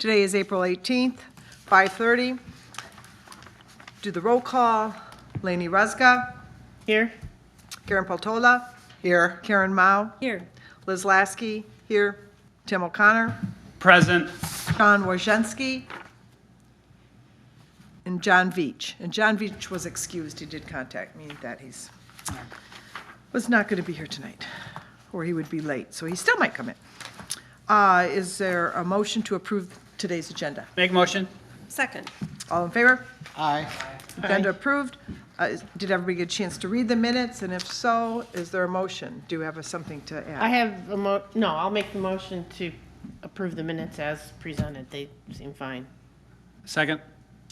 Today is April 18th, 5:30. Do the roll call. Lainey Rezga. Here. Karen Poltola. Here. Karen Mao. Here. Liz Lasky. Here. Tim O'Connor. Present. John Wojcinski. And John Veach. And John Veach was excused. He did contact me that he's was not going to be here tonight, or he would be late, so he still might come in. Is there a motion to approve today's agenda? Make motion. Second. All in favor? Aye. Agenda approved. Did everybody get a chance to read the minutes? And if so, is there a motion? Do you have something to I add? have no, I'll make the motion to approve the minutes as presented. They seem fine. Second.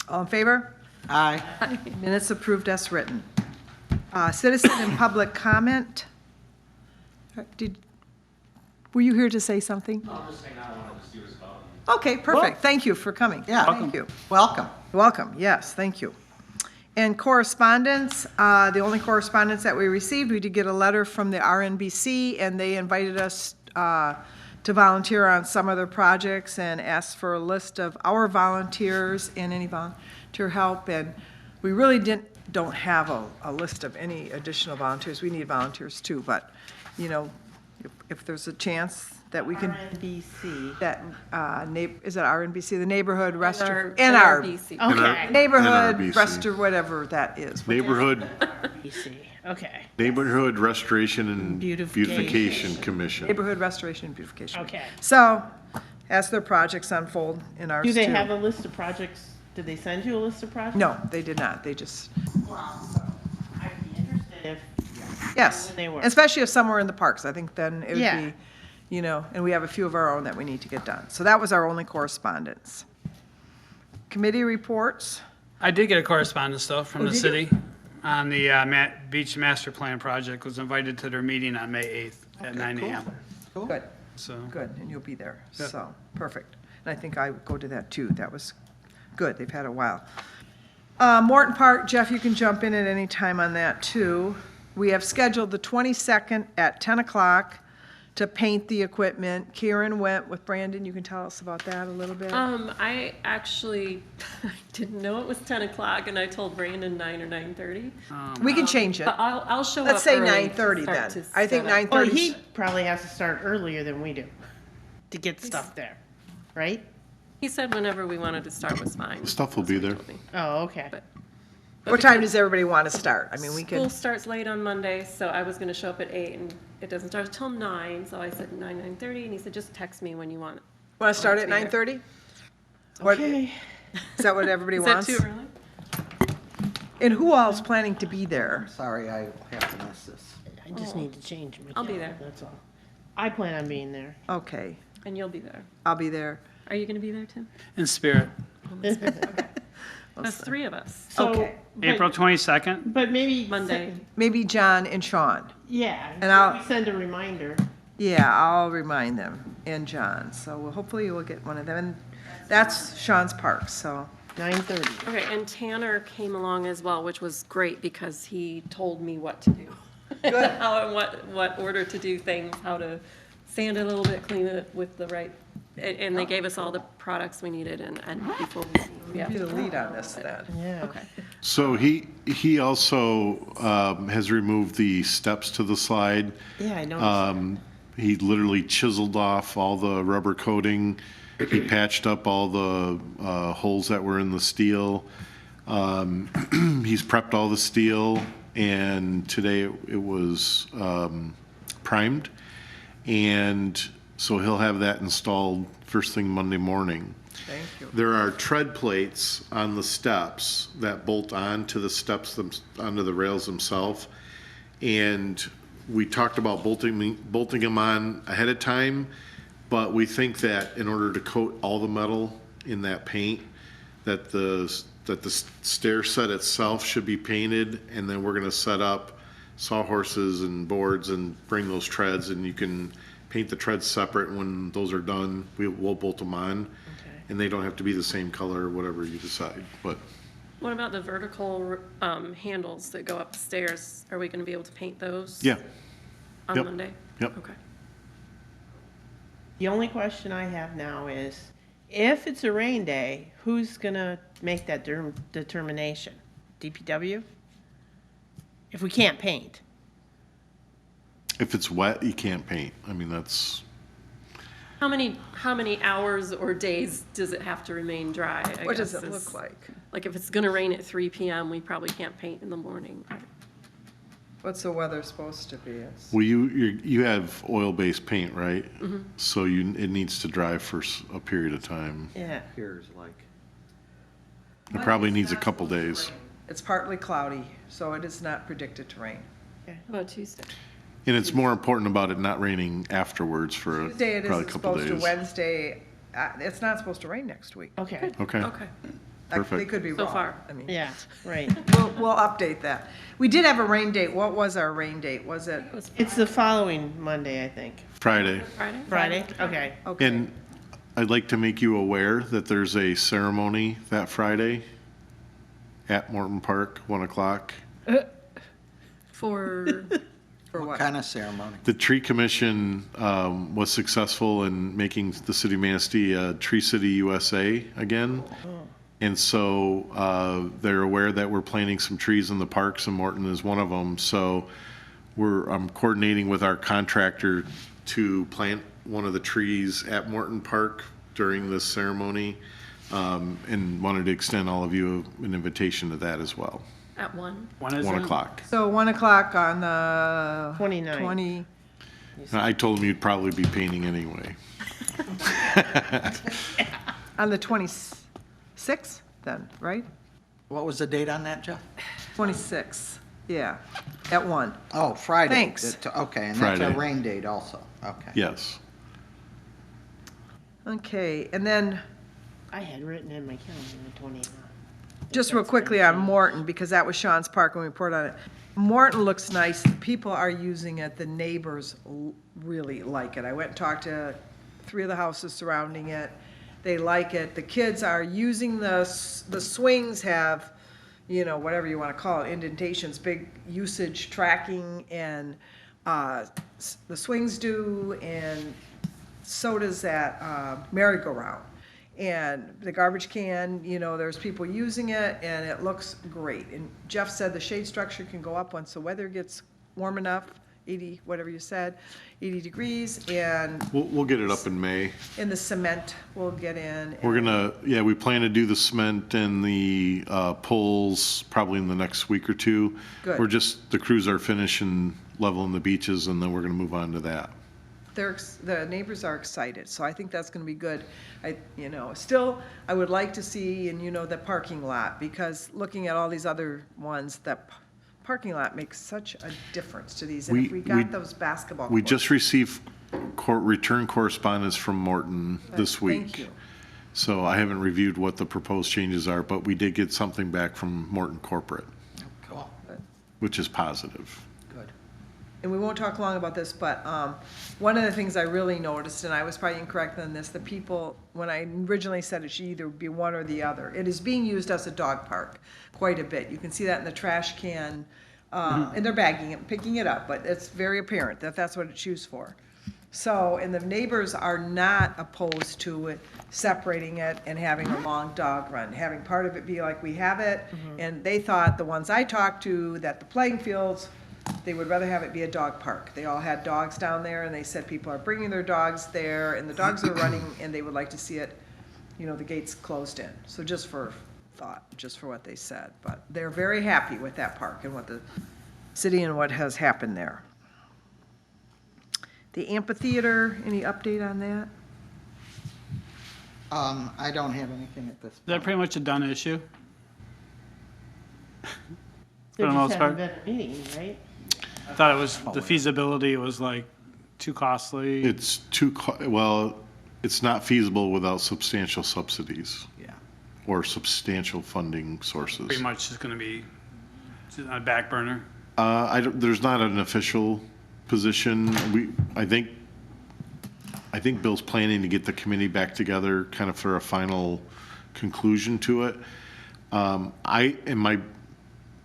All in favor? Aye. Minutes approved as written. Citizen and public comment. Were you here to say something? I'm just saying I wanted to see what's about. Okay, perfect. Thank you for coming. Yeah. Thank you. Welcome. Welcome, yes, thank you. And correspondence, the only correspondence that we received, we did get a letter from the RNBC, and they invited us to volunteer on some of their projects and asked for a list of our volunteers and any volunteer help. And we really don't have a list of any additional volunteers. We need volunteers too, but, you know, if there's a chance that we can, NBC. that, is it RNBC, the neighborhood restaurant? NRBC. NR, Okay. neighborhood NRBC. restaurant, whatever that is. Neighborhood, NBC. Okay. Neighborhood Restoration and Beautification. Beautification Commission. Neighborhood Restoration and Beautification. Okay. So, as their projects unfold in ours too. Do they have a list of projects? Did they send you a list of projects? No, they did not. They just, I'd be interested if. yes. When they were. Especially if somewhere in the parks. I think then it Yeah. would be, you know, and we have a few of our own that we need to get done. So that was our only correspondence. Committee reports. I did get a correspondence though from the did you? city on the beach master plan project. Was invited to their meeting on May 8th at 9 a.m. Good, So good. And you'll be there. Yep. So, perfect. And I think I would go to that too. That was good. They've had a while. Morton Park, Jeff, you can jump in at any time on that too. We have scheduled the 22nd at 10 o'clock to paint the equipment. Karen went with Brandon. You can tell us about that a little bit. I actually didn't know it was 10 o'clock, and I told Brandon 9 or 9:30. We can change it. But I'll show up Let's say early to 9:30 start then. to I think set up. 9:30. Well, he probably has to start earlier than we do to get stuff there, right? He said whenever we wanted to start was fine. Stuff will be there. Oh, okay. But What time does everybody want to start? I mean, we School can, starts late on Monday, so I was gonna show up at 8, and it doesn't start until 9, so I said 9, 9:30, and he said, just text me when you want it. want to start at be there. 9:30? What, is Okay. that what everybody Is that wants? too early? And who all's planning to be there? Sorry, I have to miss this. I just need to change my. I'll be there. calendar, That's all. I plan on being there. Okay, And you'll be there. I'll be there. Are you gonna be there, Tim? in spirit, There's 3 of us. So, Okay. but- April 22nd. But maybe. Monday. Maybe John and Sean. Yeah. And I'll- maybe send a reminder. Yeah, I'll remind them, and John, so hopefully we'll get one of them. And that's Sean's Park, so, 9:30. Okay, and Tanner came along as well, which was great because he told me what to do. How and what order to do things, how to sand it a little bit, clean it with the right, and they gave us all the products we needed and before we, be the lead on this then. Yeah. Okay. So he also has removed the steps to the slide. Yeah, I noticed. He literally chiseled off all the rubber coating. He patched up all the holes that were in the steel. He's prepped all the steel, and today it was primed. And so he'll have that installed first thing Monday morning. Thank you. There are tread plates on the steps that bolt on to the steps, onto the rails themselves. And we talked about bolting them on ahead of time, but we think that in order to coat all the metal in that paint, that the stair set itself should be painted, and then we're gonna set up sawhorses and boards and bring those treads, and you can paint the treads separate. When those are done, we'll bolt them on. Okay. And they don't have to be the same color, whatever you decide, but What about the vertical handles that go up the stairs? Are we gonna be able to paint those? yeah, On Yep. Monday? Yep. Okay. The only question I have now is, if it's a rain day, who's gonna make that determination? DPW? If we can't paint? If it's wet, you can't paint. I mean, that's, How many hours or days does it have to remain dry? I What does guess it is- look like? Like if it's gonna rain at 3 PM, we probably can't paint in the morning. What's the weather supposed to be? well, you have oil-based paint, right? So it needs to dry for a period of time. Yeah. Here's like, It probably needs a couple days. It's partly cloudy, so it is not predicted to rain. How about Tuesday? And it's more important about it not raining afterwards for Tuesday it probably a isn't couple supposed to, days. Wednesday, it's not supposed to rain next week. Okay, Okay, Okay, They perfect. could be So wrong. far. I mean, yeah, right. we'll update that. We did have a rain date. What was our rain date? Was it? It's the following Monday, I think. Friday. Friday? Friday? Okay. Okay. And I'd like to make you aware that there's a ceremony that Friday at Morton Park, 1 o'clock. For, For what what? kind of ceremony? The tree commission was successful in making the city of Manistee a Tree City USA again. And so they're aware that we're planting some trees in the parks, and Morton is one of them. So I'm coordinating with our contractor to plant one of the trees at Morton Park during this ceremony, and wanted to extend all of you an invitation to that as well. at 1? When is 1 it? o'clock. So 1 o'clock on the 29th. 20, I told him you'd probably be painting anyway. on the 26th then, right? What was the date on that, Jeff? 26th, yeah, at 1. Oh, Friday. Thanks. Okay, and that's a Friday. rain date also, okay. Yes. Okay, and then I had written in my calendar the 29th. just real quickly on Morton, because that was Sean's Park when we poured on it. Morton looks nice. People are using it. The neighbors really like it. I went and talked to 3 of the houses surrounding it. They like it. The kids are using the swings have, whatever you want to call it, indentations, big usage tracking, and the swings do, and so does that merry-go-round. And the garbage can, there's people using it, and it looks great. And Jeff said the shade structure can go up once the weather gets warm enough, 80, whatever you said, 80 degrees, and We'll get it up in May. the cement will get in. We're and- gonna, we plan to do the cement and the poles probably in the next week or two. Good. The crews are finishing leveling the beaches, and then we're gonna move on to that. The neighbors are excited, so I think that's gonna be good. Still, I would like to see, the parking lot, because looking at all these other ones, that parking lot makes such a difference to these. And if we got those basketball We courts. just received return correspondence from Morton this week. Thank you. So I haven't reviewed what the proposed changes are, but we did get something back from Morton Corporate, Cool, which is positive. good. And we won't talk long about this, but one of the things I really noticed, and I was probably incorrect on this, the people, when I originally said it should either be one or the other, it is being used as a dog park quite a bit. You can see that in the trash can, and they're bagging it, picking it up, but it's very apparent that that's what it's used for. So, and the neighbors are not opposed to it, separating it and having a long dog run, having part of it be like we have it. And they thought, the ones I talked to, that the playing fields, they would rather have it be a dog park. They all had dogs down there, and they said people are bringing their dogs there, and the dogs are running, and they would like to see it, the gates closed in. So just for thought, just for what they said. But they're very happy with that park and what the city and what has happened there. The amphitheater, any update on that? I don't have anything at this Is that point. pretty much a done issue? There For the just most hasn't part. been a meeting, right? I thought it was, the feasibility was like too costly. It's it's not feasible without substantial subsidies Yeah. or substantial funding sources. Pretty much just gonna be on a back burner. There's not an official position. I think Bill's planning to get the committee back together kind of for a final conclusion to it.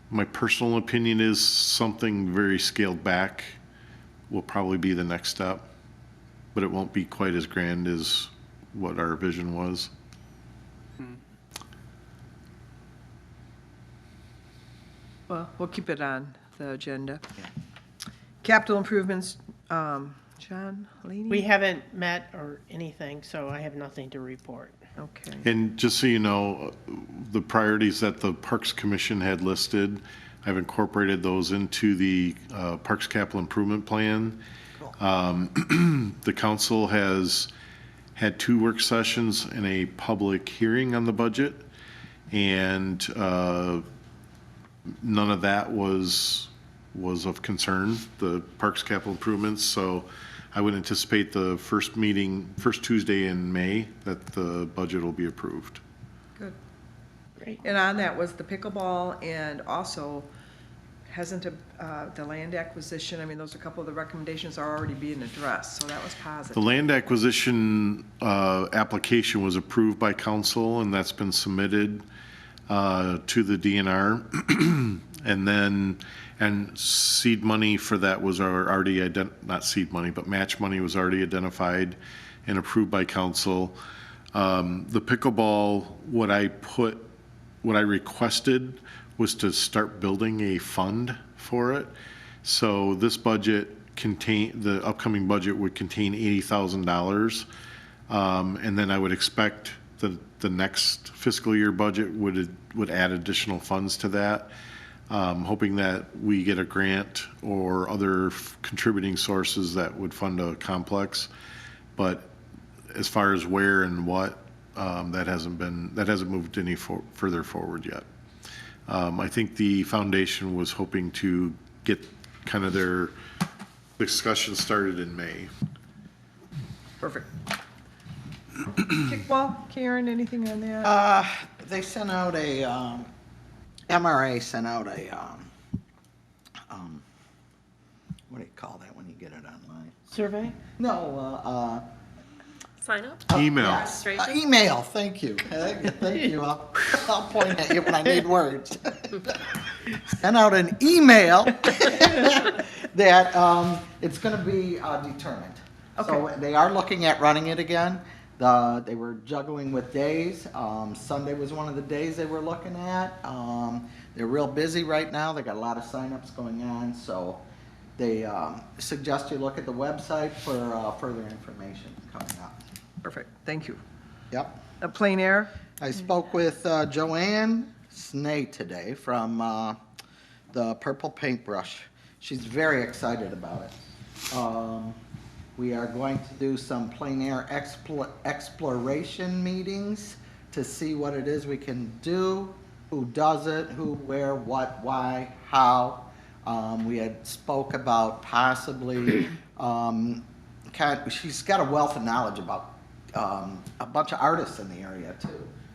My personal opinion is something very scaled back will probably be the next step, but it won't be quite as grand as what our vision was. Well, we'll keep it on the agenda. Capital improvements, John Laney? We haven't met or anything, so I have nothing to report. Okay, And just so you know, the priorities that the Parks Commission had listed, I've incorporated those into the Parks Capital Improvement Plan. The council has had 2 work sessions and a public hearing on the budget, and none of that was of concern, the Parks Capital Improvements, so I would anticipate the first Tuesday in May, that the budget will be approved. good. Great. And on that was the pickleball and also hasn't the land acquisition, I mean, those are a couple of the recommendations are already being addressed, so that was The positive. land acquisition application was approved by council, and that's been submitted to the DNR. And seed money for that was already, not seed money, but match money was already identified and approved by council. The pickleball, what I requested was to start building a fund for it. So this budget the upcoming budget would contain $80,000. And then I would expect the next fiscal year budget would add additional funds to that. Hoping that we get a grant or other contributing sources that would fund a complex. But as far as where and what, that hasn't moved any further forward yet. I think the foundation was hoping to get kind of their discussion started in May. Perfect. Kickball, Karen, anything on that? They sent out a, MRA sent out a, what do you call that when you get it online? Survey? No, Sign up? Email. Registration? email, thank you. Thank you. I'll point at you when I need words. Sent out an email that it's going to be determined. So they are looking at running it again. They were juggling with days. Sunday was one of the days they were looking at. They're real busy right now. They got a lot of signups going on, so they suggest you look at the website for further information coming up. Perfect, thank you. Yep. Plein air, I spoke with Joanne Snay today from the Purple Paintbrush. She's very excited about it. We are going to do some plein air exploration meetings to see what it is we can do, who does it, who, where, what, why, how. We had spoke about possibly, she's got a wealth of knowledge about a bunch of artists in the area too.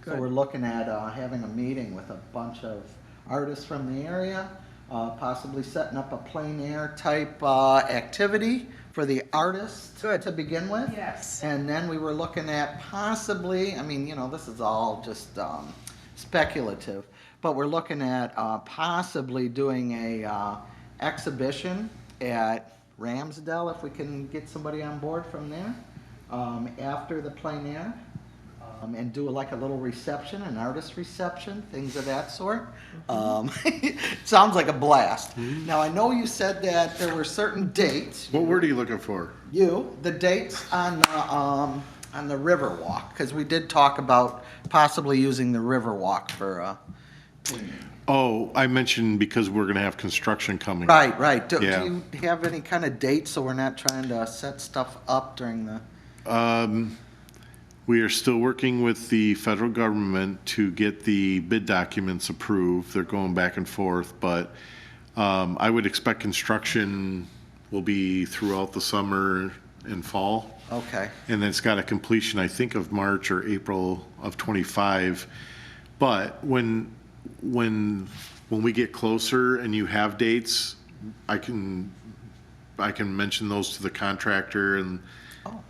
So Good. we're looking at having a meeting with a bunch of artists from the area, possibly setting up a plein air type activity for the artists Good. to begin with. yes. And then we were looking at possibly, I mean, this is all just speculative, but we're looking at possibly doing a exhibition at Ramsdale, if we can get somebody on board from there, after the plein air, and do like a little reception, an artist reception, things of that sort. Sounds like a blast. Now, I know you said that there were certain dates. What word are you looking for? The dates on the Riverwalk, because we did talk about possibly using the Riverwalk for, Oh, I mentioned because we're gonna have construction coming. right. Do Yeah. you have any kind of date so we're not trying to set stuff up during the, We are still working with the federal government to get the bid documents approved. They're going back and forth, but I would expect construction will be throughout the summer and fall. okay, And then it's got a completion, I think, of March or April of '25. But when we get closer and you have dates, I can mention those to the contractor and,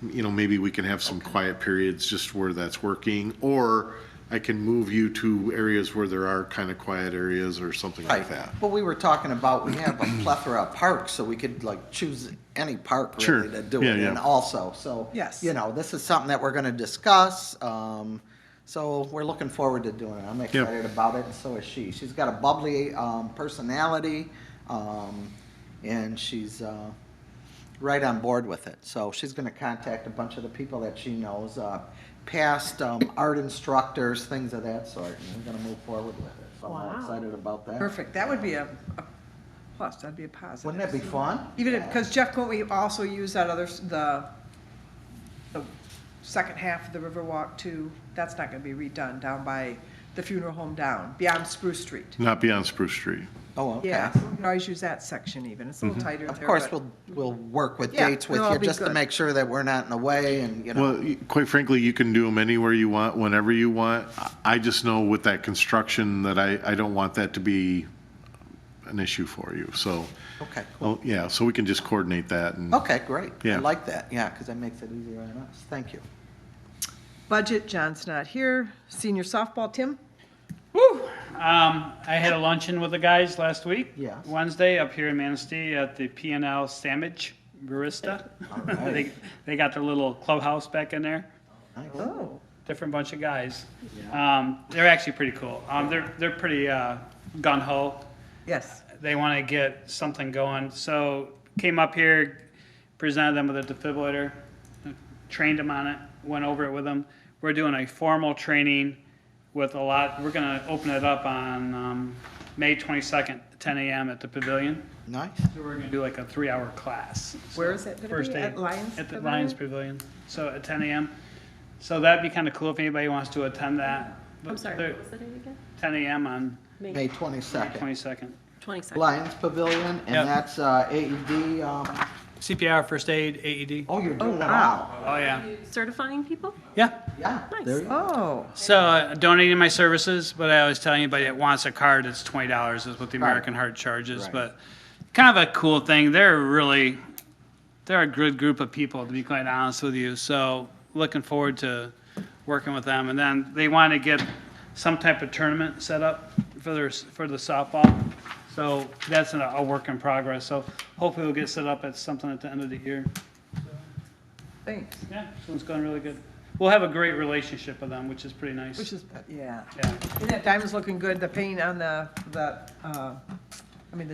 maybe we can have some quiet periods just where that's working. Or I can move you to areas where there are kind of quiet areas or something like that. Well, we were talking about, we have a plethora of parks, so we could like choose any park Sure. really to do Yeah, it in yeah. also. So, Yes. this is something that we're gonna discuss. So we're looking forward to doing it. I'm excited about it, and so is she. She's got a bubbly personality, and she's right on board with it. So she's going to contact a bunch of the people that she knows, past art instructors, things of that sort, and we're going to move forward with it. So I'm all Wow. excited about that. Perfect. That would be a plus. That'd be a positive. Wouldn't that be fun? Even because Jeff, couldn't we also use that other, the second half of the Riverwalk too? That's not gonna be redone down by the funeral home down, beyond Spruce Street. Not beyond Spruce Street. Oh, okay. Yeah, we can always use that section even. It's a little tighter there. Of course, but- we'll work with Yeah, dates with it'll all you be just to good. make sure that we're not in the way and, you know. Well, quite frankly, you can do them anywhere you want, whenever you want. I just know with that construction that I don't want that to be an issue for you, so. Okay, Well, yeah, so we can just coordinate that and. Okay, great. I Yeah. like that, yeah, because that makes it easier on us. Thank you. Budget, John's not here. Senior softball, Tim? Woo! I had a luncheon with the guys last week. Yes. Wednesday up here in Manistee at the P&L Sandwich Barista. right. They got their little clubhouse back in there. Nice. Oh. Different bunch of guys. They're actually pretty cool. They're pretty gung-ho. Yes. They want to get something going. So came up here, presented them with a defibrillator, trained them on it, went over it with them. We're doing a formal training with we're going to open it up on May 22nd, 10 a.m. at the Pavilion. Nice. So we're going to do like a 3-hour class. Where is it gonna First be? aid. At Lions At the Pavilion? Lions Pavilion. So at 10 a.m. So that'd be kind of cool if anybody wants to attend that. I'm sorry, They're- what was the date again? 10 a.m. on May May 22nd. 22nd. 22nd. Lions Pavilion, and Yep. that's AED, CPR, first aid, AED. oh, you're doing it wow. all. Oh, yeah. Certifying people? Yeah. Yeah, Nice. there you go. Oh, So donating my services, but I always tell anybody that wants a card, it's $20 is what the American Heart charges. Right. But kind of a cool thing. They're a good group of people, to be quite honest with you. So looking forward to working with them. And then they want to get some type of tournament set up for the softball. So that's a work in progress. So hopefully we'll get set up at something at the end of the year. thanks. Yeah, so it's going really good. We'll have a great relationship with them, which is pretty nice. Which is, yeah. Yeah. And that diamond's looking good. The paint on the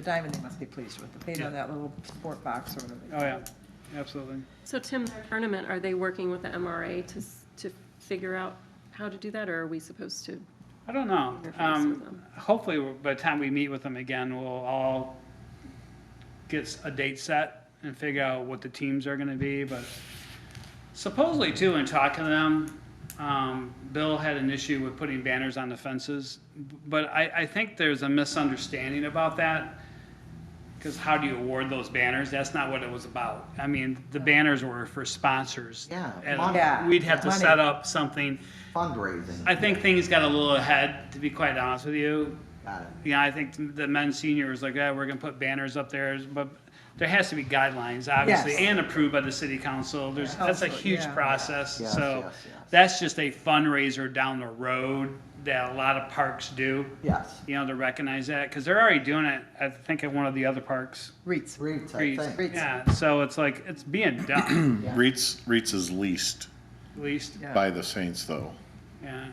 diamond they must be pleased with. The paint on that little sport box or whatever. Oh, yeah, absolutely. So Tim, their tournament, are they working with the MRA to figure out how to do that, or are we supposed to? I don't know. Interface with them. Hopefully, by the time we meet with them again, we'll all get a date set and figure out what the teams are gonna be, but supposedly too, in talking to them, Bill had an issue with putting banners on the fences, but I think there's a misunderstanding about that. Because how do you award those banners? That's not what it was about. I mean, the banners were for sponsors. Yeah, And money. Yeah. we'd have to Money. set up something. Fundraising. I think things got a little ahead, to be quite honest with you. Got it. Yeah, I think the men's senior was like, yeah, we're gonna put banners up there, but there has to be guidelines, obviously, Yes. and approved by the city council. That's a Council, huge yeah. process, Yes, so yes, yes. that's just a fundraiser down the road that a lot of parks do, Yes. you know, to recognize that, because they're already doing it, I think, at one of the other parks. Reeds. Reeds, I Reeds. think. Yeah, so it's like, it's being done, REITs is leased at least, Yeah. by the Saints, though. yeah.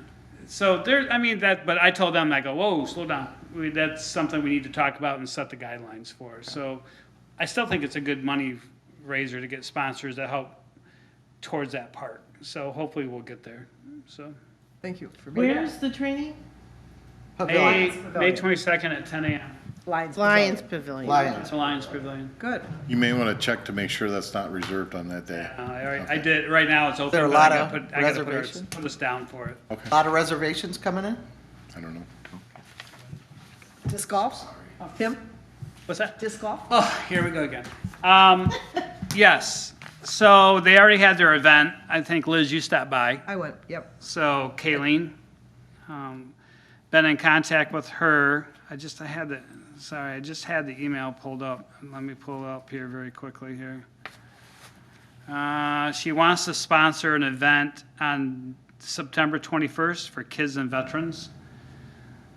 So there, I mean, but I told them, I go, whoa, slow down. That's something we need to talk about and set the guidelines for. So I still think it's a good money raiser to get sponsors to help towards that park. So hopefully we'll get there. So Thank you for being Where's the training? May, Pavilion. May 22nd at 10 a.m. Lions. Lions Pavilion. Pavilion. Lions. It's a Lions Pavilion. Good. You may want to check to make sure that's not reserved on that day. I did, right now it's open. there a but lot I of gotta put- I gotta reservations? put us down for it. A lot of reservations coming in? I don't know. Disc golf? Tim? What's that? Disc golf? Oh, here we go again. Yes, so they already had their event. I think, Liz, you stopped by. I went, yep. So Kayleen, been in contact with her. I just had the email pulled up. Let me pull it up here very quickly here. She wants to sponsor an event on September 21st for kids and veterans.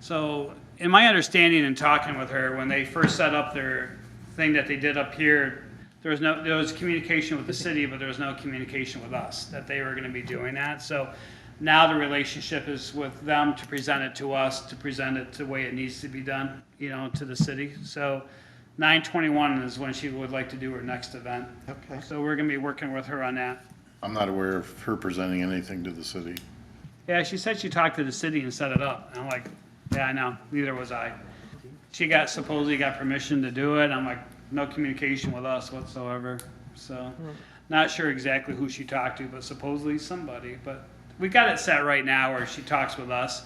So in my understanding and talking with her, when they first set up their thing that they did up here, there was communication with the city, but there was no communication with us that they were going to be doing that. So Now the relationship is with them to present it to us, to present it the way it needs to be done, you know, to the city. So 9/21 is when she would like to do her next event. Okay. So we're gonna be working with her on that. I'm not aware of her presenting anything to the city. Yeah, she said she talked to the city and set it up. And I'm like, yeah, I know, neither was I. She supposedly got permission to do it. I'm like, no communication with us whatsoever. So, not sure exactly who she talked to, but supposedly somebody. But we got it set right now where she talks with us.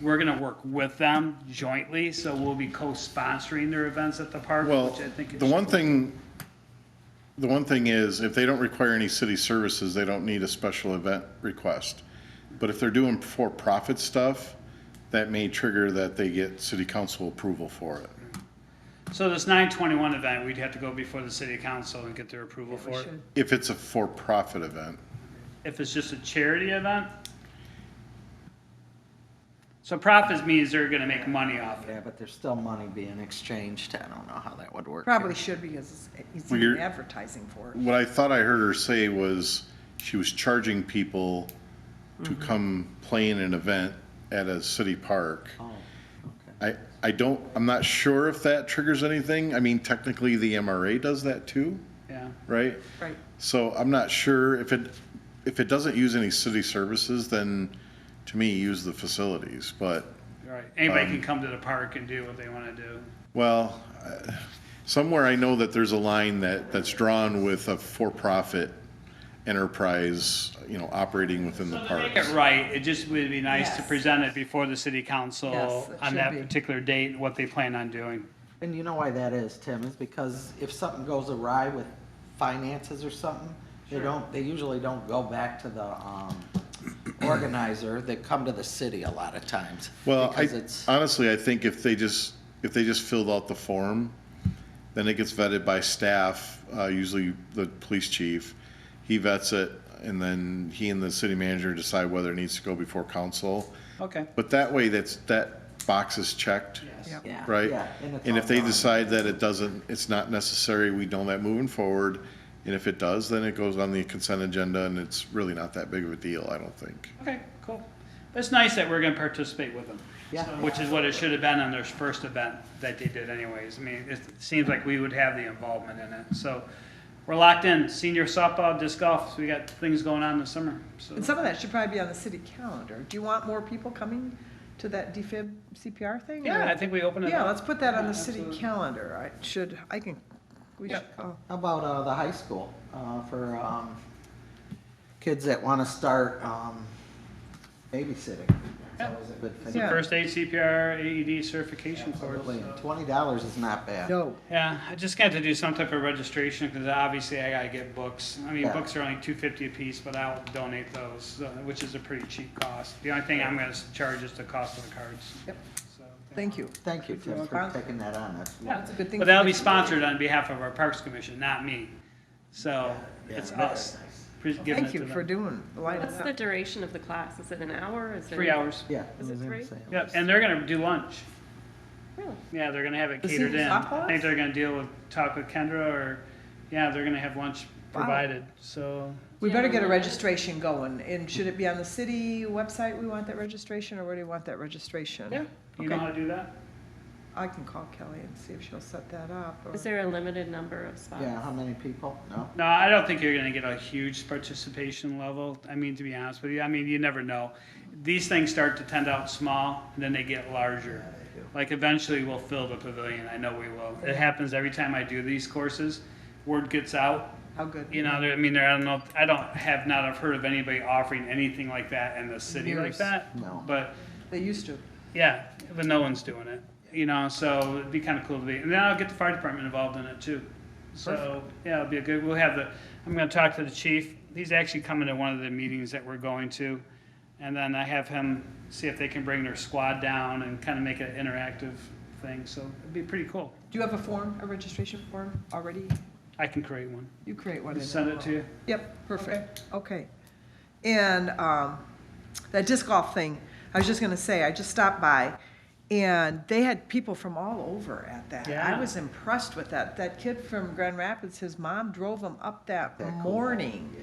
We're gonna work with them jointly, so we'll be co-sponsoring their events at the park, Well, which I think is. the one thing is, if they don't require any city services, they don't need a special event request. But if they're doing for-profit stuff, that may trigger that they get city council approval for it. So this 9/21 event, we'd have to go before the city council and get their approval for it. If it's a for-profit event. If it's just a charity event. So profit means they're gonna make money off it. Yeah, but there's still money being exchanged. I don't know how that would work. Probably should because he's Well, even you're- advertising for it. What I thought I heard her say was she was charging people to come play in an event at a city park. Oh, okay. I'm not sure if that triggers anything. I mean, technically the MRA does that too, Yeah. right? Right. So I'm not sure if it doesn't use any city services, then to me, use the facilities, but, Right. Anybody can come to the park and do what they wanna do. well, somewhere I know that there's a line that's drawn with a for-profit enterprise, you know, operating within the So to parks. make it right, it just would be nice to Yes. present it before the city council Yes, it on should that be. particular date, what they plan on doing. And you know why that is, Tim, is because if something goes awry with finances or something, they usually don't go back to the, organizer. They come to the city a lot of times. Well, Because it's, honestly, I think if they just filled out the form, then it gets vetted by staff, usually the police chief. He vets it, and then he and the city manager decide whether it needs to go before council. Okay. But that way, that box is checked, Yep. yeah. right? Yeah, it's And all if they done. decide that it's not necessary, we know that moving forward. And if it does, then it goes on the consent agenda, and it's really not that big of a deal, I don't think. Okay, cool. It's nice that we're gonna participate with them. Yeah. So- Which is what it should have been on their first event that they did anyways. I mean, it seems like we would have the involvement in it. So we're locked in. Senior softball, disc golf, so we got things going on this summer, so. And some of that should probably be on the city calendar. Do you want more people coming to that defib CPR thing? Yeah, or- I think we open it up. Yeah, let's put that on the Yeah, city absolutely. calendar. We should, How about, the high school, for, kids that wanna start, babysitting? That's always a good thing. Yeah. First aid, CPR, AED certification course. Absolutely. so. $20 is not bad. no, Yeah, I just got to do some type of registration because obviously I gotta get books. I mean, Yeah. books are only $2.50 a piece, but I'll donate those, which is a pretty cheap cost. The only thing I'm gonna charge is the cost of the cards. Yep. So, thank you. Thank you, Tim, for Sponsor. taking that on. That's, Yeah, That's a good thing but for that'll be the- sponsored on behalf of our Parks Commission, not me. So it's us giving it Thank to you for them. doing, lining What's up. the duration of the class? Is it an hour? Is it 3 hours. yeah. Is it was gonna three? say it Yep, was- and they're gonna do lunch. Really? Yeah, they're gonna have it The catered senior in. softball? I think they're gonna talk with Kendra or, yeah, they're gonna have lunch Wow. provided, so. We better get a registration going. And should it be on the city website we want that registration, or where do you want that registration? Yeah, you know Okay. how to do that? I can call Kelly and see if she'll set that up. or- Is there a limited number of spots? Yeah, how many people? No? No, I don't think you're gonna get a huge participation level. I mean, to be honest with you, I mean, you never know. These things start to tend out small, and then they get larger. Like eventually we'll fill the pavilion, I know we will. It happens every time I do these courses. Word gets out, How good? you know, I mean, I don't know, I don't have not have heard of anybody offering anything like that in the city like Years. that. No. But, They used to. yeah, but no one's doing it, you know, so it'd be kinda cool to be, and then I'll get the fire department involved in it too. So, yeah, it'll be I'm gonna talk to the chief, he's actually coming to one of the meetings that we're going to. And then I have him see if they can bring their squad down and kinda make it an interactive thing, so it'd be pretty cool. Do you have a registration form already? I can create one. You create one. Just and- send it to you. Yep, perfect, okay. And that disc golf thing, I was just gonna say, I just stopped by, and they had people from all over at that. I Yeah. was impressed with that. That kid from Grand Rapids, his mom drove him up that That cool. morning.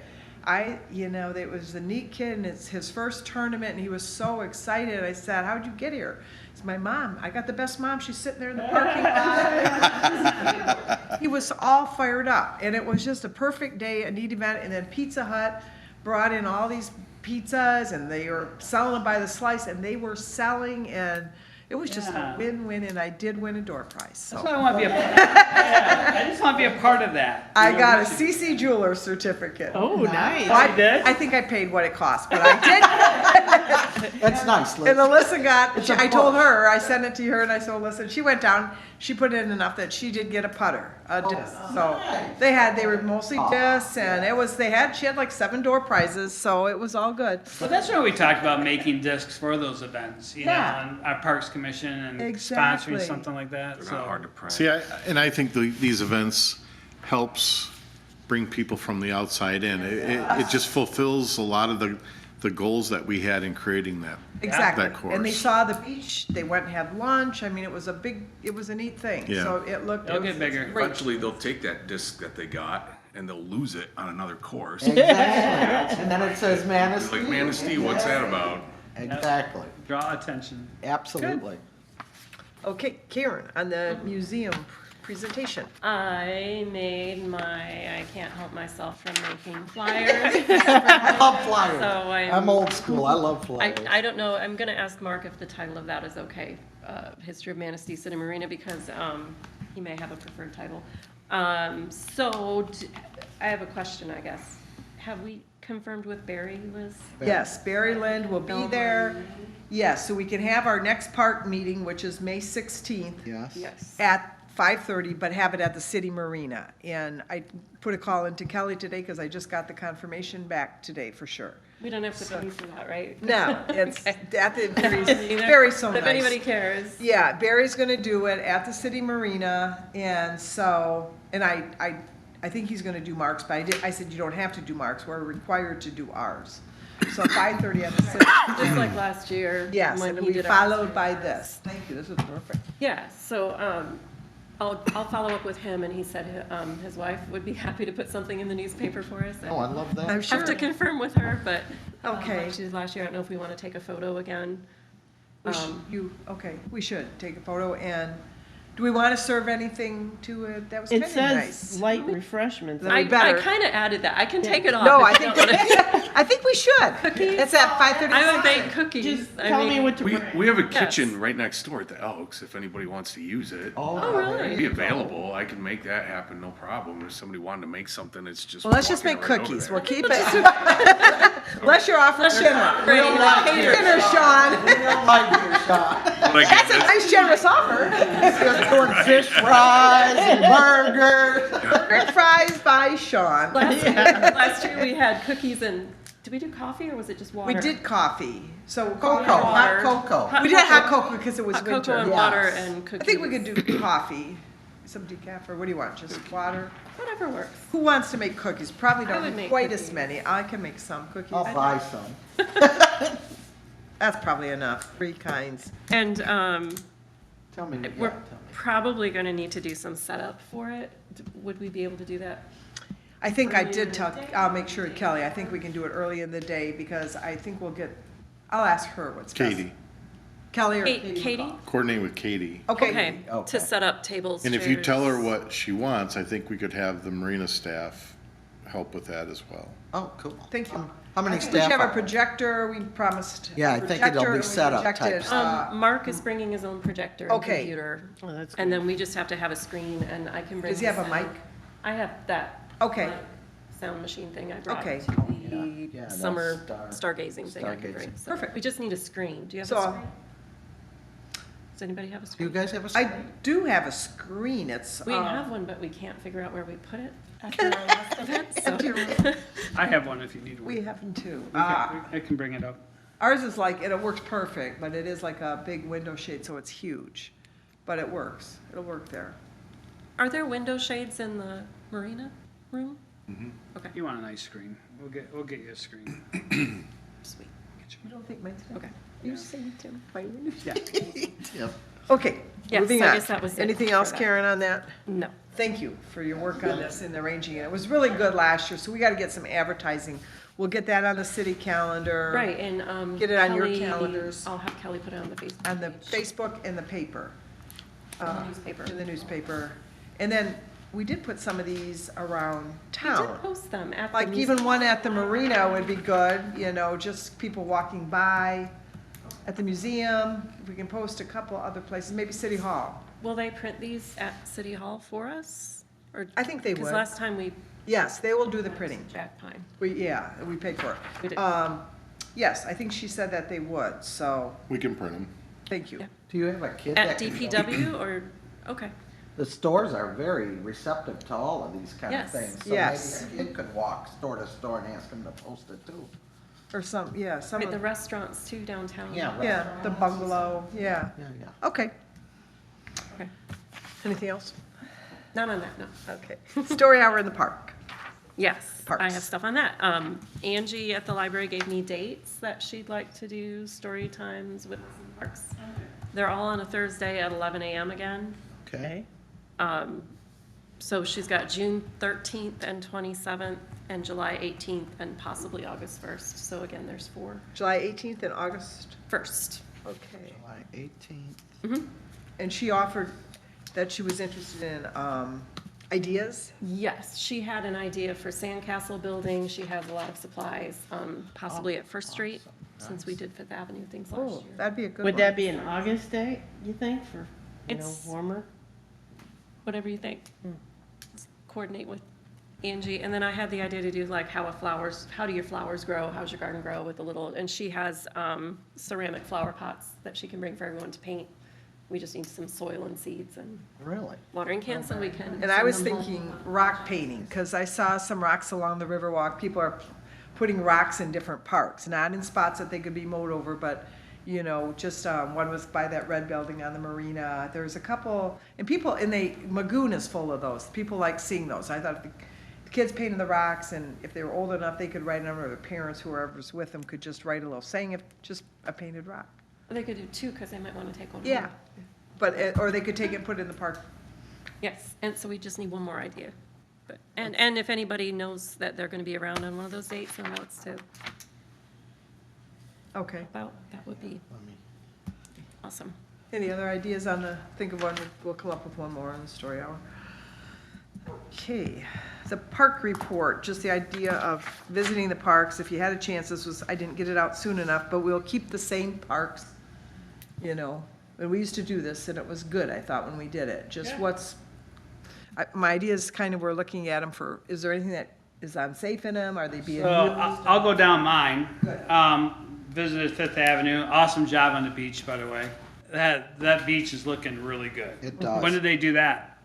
it was a neat kid, and it's his first tournament, and he was so excited. I said, how'd you get here? It's my mom. I got the best mom. She's sitting there in the parking lot. He was all fired up, and it was just a perfect day, a neat event. And then Pizza Hut brought in all these pizzas, and they were selling them by the slice, and they were selling, and it was just a Yeah. win-win, and I did win a door prize. That's So why I want to be I just want to be a part of that. I You know, got a we should- CC Jeweler certificate. Oh, nice. I, you did? I think I paid what it cost, but I did. That's nice, Liz. And Alyssa got, It's a I told plus. her, I sent it to her, and I said, Alyssa, she went down, she put in enough that she did get a putter, a disc. So they were mostly discs, and she had like 7 door prizes, so it was all good. But that's why we talked about making discs for those events, you know, Yeah. and our Parks Commission and Exactly. sponsoring something like that. They're not hard to So print. See, I think these events helps bring people from the outside in. It just fulfills a lot of the goals that we had in creating that. Exactly. That course. And they saw the beach, they went and had lunch, I mean, it was a neat thing. Yeah. So it looked. it'll it was get bigger. great. Eventually, they'll take that disc that they got and they'll lose it on another course. Exactly. And then it says It's Manistee. like, Manistee, what's that about? Exactly. Draw attention. Absolutely. Okay, Karen, on the museum presentation. I made I can't help myself from making flyers. I love flyers. So I'm old school. I love I flyers. don't know, I'm gonna ask Mark if the title of that is okay, History of Manistee City Marina, because, he may have a preferred title. I have a question, I guess. Have we confirmed with Barry, Liz? Yes, Barry Lind will be there. Yes, so we can have our next park meeting, which is May 16th. Yes. Yes. At 5:30, but have it at the city marina. And I put a call into Kelly today because I just got the confirmation back today for sure. We don't have to pay for that, right? No, it's Okay. at the, Either. Barry's so But if anybody nice. cares. Yeah, Barry's gonna do it at the city marina, and so, and I think he's gonna do Mark's, but I said, you don't have to do Mark's, we're required to do ours. So 5:30 at the city. Just like last year. Yes, when and he we did ours. followed by this. Thank you, this is perfect. Yeah, so, I'll follow up with him, and he said, his wife would be happy to put something in the newspaper for us. Oh, I love I'm that. sure. Have to confirm with her, but, Okay. like she did last year, I don't know if we want to take a photo again. Okay, we should take a photo, and do we want to serve anything to it? That was kind It of says nice. light refreshments. Then I we better. kind of added that. I can take it off. No, I if you think, don't wanna- I think we should. It's at 5:30. I would bake cookies. Just I tell me mean, what to bring. We have a Yes. kitchen right next door at the Elks, if anybody wants to use it. Oh, there really? It'd be you go. available, I can make that happen, no problem. If somebody wanted to make something, it's just. Well, let's just make walking right over cookies. there. We'll keep it. Unless you're offering dinner. Great, you know, cater. Dinner, Sean. My dear shot. But I That's get a nice generous offer. Just doing fish fries and burgers. French fries by Sean. Last year we had cookies and, did we do coffee or was it just water? We did coffee, so Cocoa, cocoa. hot cocoa. We did hot cocoa because it was Hot winter. cocoa and Yes. water and I cookies. think we could do coffee, some decaf, or what do you want, just water? Whatever works. Who wants to make cookies? Probably I would don't make quite as cookies. many. I can make some cookies. I'll buy some. That's probably enough, 3 kinds. And, Tell me. yeah, we're tell me. probably gonna need to do some setup for it. Would we be able to do that? I think I Early in did the tell, day? I'll make sure, Kelly, I think we can do it early in the day because I think I'll ask her what's best. Katie, Kelly or Hey, Katie? Katie? coordinate with Katie. Okay, Okay. To set up tables, And if you tell her chairs. what she wants, I think we could have the marina staff help with that as well. Oh, cool. thank you. How many I think we staff should have a are- projector, we promised. Yeah, I think it'll be projector, and we set up type projected, stuff. Mark is bringing his own projector and Okay. computer. Oh, that's And then we just have to have a screen and I can bring. Does he have a the mic? sound. I have that. Okay. like, Sound machine thing I brought Okay. to the Yeah, that's summer star- stargazing thing I can bring. stargazing. So Perfect. We just need a screen. Do you have So- a screen? Does anybody have a Do you screen? guys have a I screen? do have a screen, it's. We have one, but we can't figure out where we put it after our last event, so. I have one if you need one. We have them too. I can bring it up. Ours is like, it works perfect, but it is like a big window shade, so it's huge. But it works, it'll work there. Are there window shades in the marina room? You want a nice screen? We'll get you a screen. Sweet. You don't think mine's? Okay. You say it too. Yeah. Yep. Okay, Yes, moving I on. guess that was it Anything for else, that. Karen, on that? No. Thank you for your work on this and arranging it. It was really good last year, so we gotta get some advertising we'll get that on the city calendar. Right, and, Get it on your Kelly- calendars. I'll have Kelly put it on the Facebook. On the page. Facebook and the paper. The newspaper. In the newspaper. And then, we did put some of these around We town. did post them at the Like even one at the marina would be good, you know, just people walking by. At the museum, we can post a couple other places, maybe City Hall. Will they print these at City Hall for us? Or I think they Because would. last time we, Yes, they will do the printing. Jack Pine. Yeah, we paid for We it. did. Yes, I think she said that they would, so, We can print them. thank you. Yeah. Do you have a kid At that can go? DPW or, okay. The stores are very receptive to all of these kind of Yes. things. Yes. So maybe a kid could walk store to store and ask them to post it too. Or some, yeah, some Right, the of, restaurants too downtown. Yeah, yeah, the bungalow, yeah. Yeah. Okay. Okay. Anything else? Not on that, no. Okay. Story hour in the park. Yes, I Parks. have stuff on that. Angie at the library gave me dates that she'd like to do story times with parks. They're all on a Thursday at 11 a.m. again. Okay. So she's got June 13th and 27th and July 18th and possibly August 1st. So again, there's 4. July 18th and August. 1st. Okay. July 18th. And she offered that she was interested in ideas. Yes, she had an idea for sandcastle building. She has a lot of supplies, possibly at First Street, since we did Fifth Avenue things last Oh, year. that'd be a good one. Would that be an August date, you think, for, It's- warmer? Whatever you think. Coordinate with Angie. And then I had the idea to do like how do your flowers grow? How's your garden grow with a little, and she has ceramic flower pots that she can bring for everyone to paint. We just need some soil and seeds and Really? watering cans so we can. And I was send them home. thinking rock painting, because I saw some rocks along the Riverwalk. People are putting rocks in different parks, not in spots that they could be mowed over, but, you know, just, one was by that red building on the marina. There's a couple, and people, and Magoon is full of those. People like seeing those. I thought the kids painted the rocks, and if they were old enough, they could write them, or their parents, whoever's with them, could just write a little saying, if just a painted rock. They could do 2 because they might want to take one. Yeah, home. but, or they could take it and put it in the park. Yes, and so we just need one more idea. But, and if anybody knows that they're going to be around on one of those dates and wants to Okay. about, that would be awesome. Any other ideas on the, think of one, we'll come up with one more on the story hour. Okay, the park report, just the idea of visiting the parks, if you had a chance, this was, I didn't get it out soon enough, but we'll keep the same parks, you know, and we used to do this, and it was good, I thought, when we did it, just Yeah. what's, my idea is kind of, we're looking at them for, is there anything that is unsafe in them, are they being So used? I'll go down mine. Visited Fifth Avenue. Awesome job on the beach, by the way. That beach is looking really good. It does. When did they do that?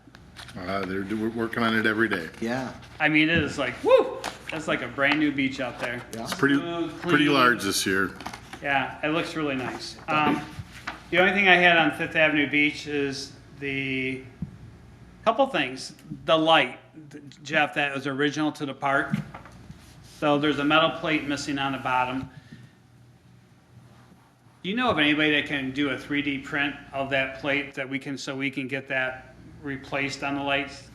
We're working on it every day. Yeah. I mean, it is like, woo! That's like a brand new beach out there. Yeah. It's pretty Clean. large this year. Yeah, it looks really nice. The only thing I had on Fifth Avenue Beach is couple things. The light, Jeff, that was original to the park. So there's a metal plate missing on the bottom. Do you know of anybody that can do a 3D print of that plate so we can get that replaced on the lights?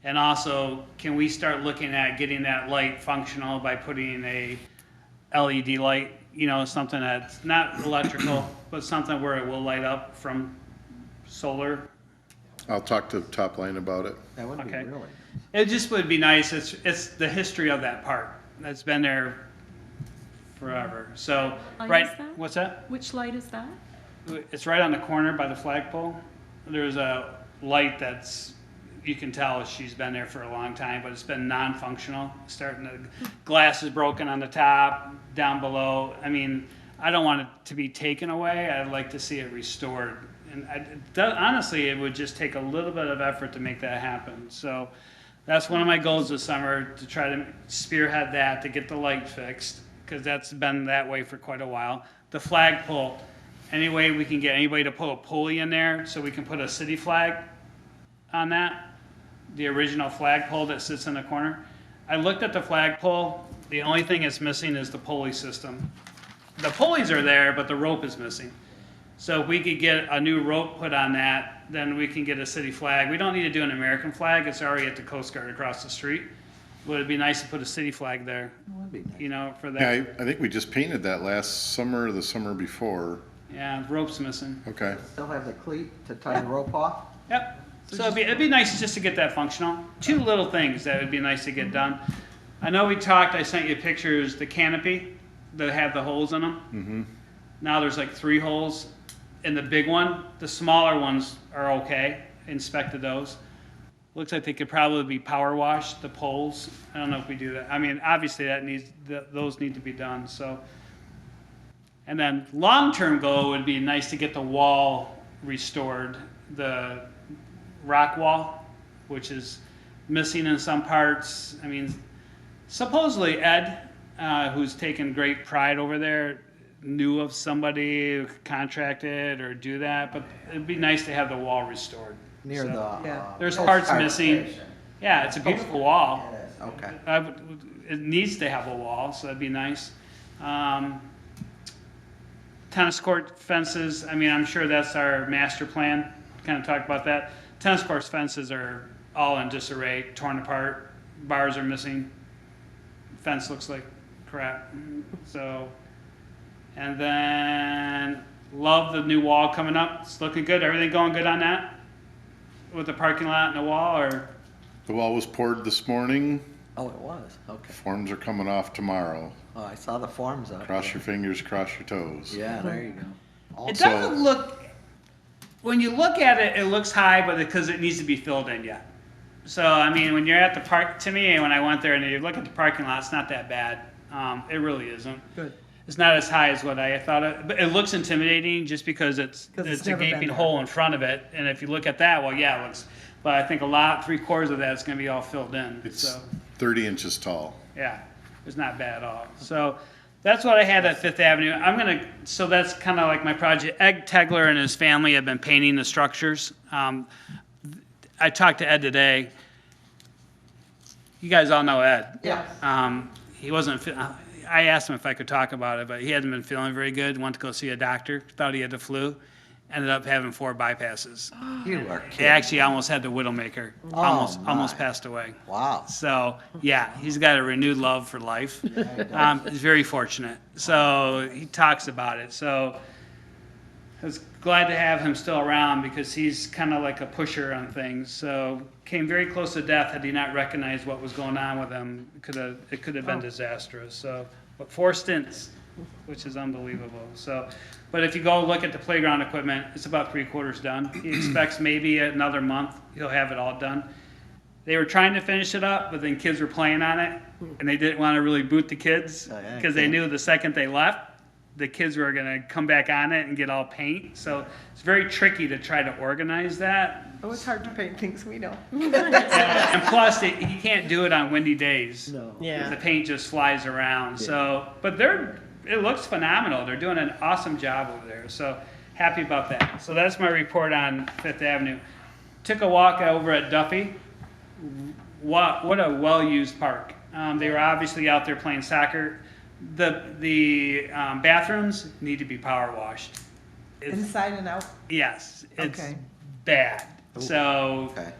And also, can we start looking at getting that light functional by putting a LED light, you know, something that's not electrical, but something where it will light up from solar? I'll talk to Top Line about it. That would be Okay. really. It just would be nice. It's the history of that park that's been there forever. So, Light right, is that? what's that? Which light is that? It's right on the corner by the flagpole. There's a light that's, you can tell she's been there for a long time, but it's been non-functional. Glass is broken on the top, down below. I mean, I don't want it to be taken away. I'd like to see it restored. And honestly, it would just take a little bit of effort to make that happen. So that's one of my goals this summer, to try to spearhead that, to get the light fixed, because that's been that way for quite a while. The flagpole, any way we can get anybody to put a pulley in there so we can put a city flag on that, the original flagpole that sits in the corner. I looked at the flagpole. The only thing it's missing is the pulley system. The pulleys are there, but the rope is missing. So if we could get a new rope put on that, then we can get a city flag. We don't need to do an American flag. It's already at the Coast Guard across the street. Would it be nice to put a city flag there, Would be nice. you know, for Yeah, that? I think we just painted that last summer or the summer before. Yeah, the rope's missing. Okay. Still have the cleat to tie the rope off? Yep. So it'd be nice just to get that functional. Two little things that would be nice to get done. I know we talked, I sent you pictures, the canopy that had the holes in them. Mm-hmm. Now there's like 3 holes in the big one. The smaller ones are okay. Inspected those. Looks like they could probably be power washed, the poles. I don't know if we do that. I mean, obviously those need to be done, so. And then long-term goal would be nice to get the wall restored, the rock wall, which is missing in some parts. I mean, supposedly Ed, who's taken great pride over there, knew of somebody who could contract it or do that, but it'd be nice to have the wall restored. Near So, the. Yeah. There's Coast parts Guard missing. station. Yeah, it's a beautiful wall. It is, okay. It needs to have a wall, so that'd be nice. Tennis court fences, I mean, I'm sure that's our master plan, kind of talk about that. Tennis court fences are all in disarray, torn apart, bars are missing, fence looks like crap, so. And then, love the new wall coming up, it's looking good, everything going good on that? With the parking lot and the wall, or? The wall was poured this morning. Oh, it was, okay. Forms are coming off tomorrow. Oh, I saw the forms up. Cross your fingers, cross your toes. Yeah, there you go. It So- doesn't look, when you look at it, it looks high, but because it needs to be filled in yet. So, I mean, when you're at the park, to me, when I went there and you look at the parking lot, it's not that bad. It really isn't. Good. It's not as high as what I thought it, but it looks intimidating just because it's 'Cause it's a never been gaping there. hole in front of it. And if you look at that, well, yeah, it looks, but I think 3/4 of that is gonna be all filled in, It's so. 30 inches tall. Yeah, it's not bad at all. So that's what I had at Fifth Avenue. So that's kind of like my project. Ed Tegler and his family have been painting the structures. I talked to Ed today. You guys all know Ed. Yeah. He wasn't, I asked him if I could talk about it, but he hadn't been feeling very good, went to go see a doctor, thought he had the flu, ended up having 4 bypasses. You are He kidding. actually almost had the widowmaker, Oh, almost my. passed away. Wow. So, yeah, he's got a renewed love for life. he does. He's very fortunate. So he talks about it. So I was glad to have him still around because he's kind of like a pusher on things. So came very close to death had he not recognized what was going on with him. It could have been disastrous. So, but 4 stints, which is unbelievable. So, but if you go look at the playground equipment, it's about 3/4 done. He expects maybe another month he'll have it all done. They were trying to finish it up, but then kids were playing on it, and they didn't want to really boot the kids Oh, yeah, because they cool. knew the second they left, the kids were going to come back on it and get all paint. So it's very tricky to try to organize that. Oh, it's hard to paint things we know. And plus, he can't do it on windy days. No. Yeah. The paint just flies around. So, but it looks phenomenal. They're doing an awesome job over there. So happy about that. So that's my report on Fifth Avenue. Took a walk over at Duffy. What a well-used park. They were obviously out there playing soccer. The bathrooms need to be power washed. Inside and out? Yes, it's Okay. bad. So Okay.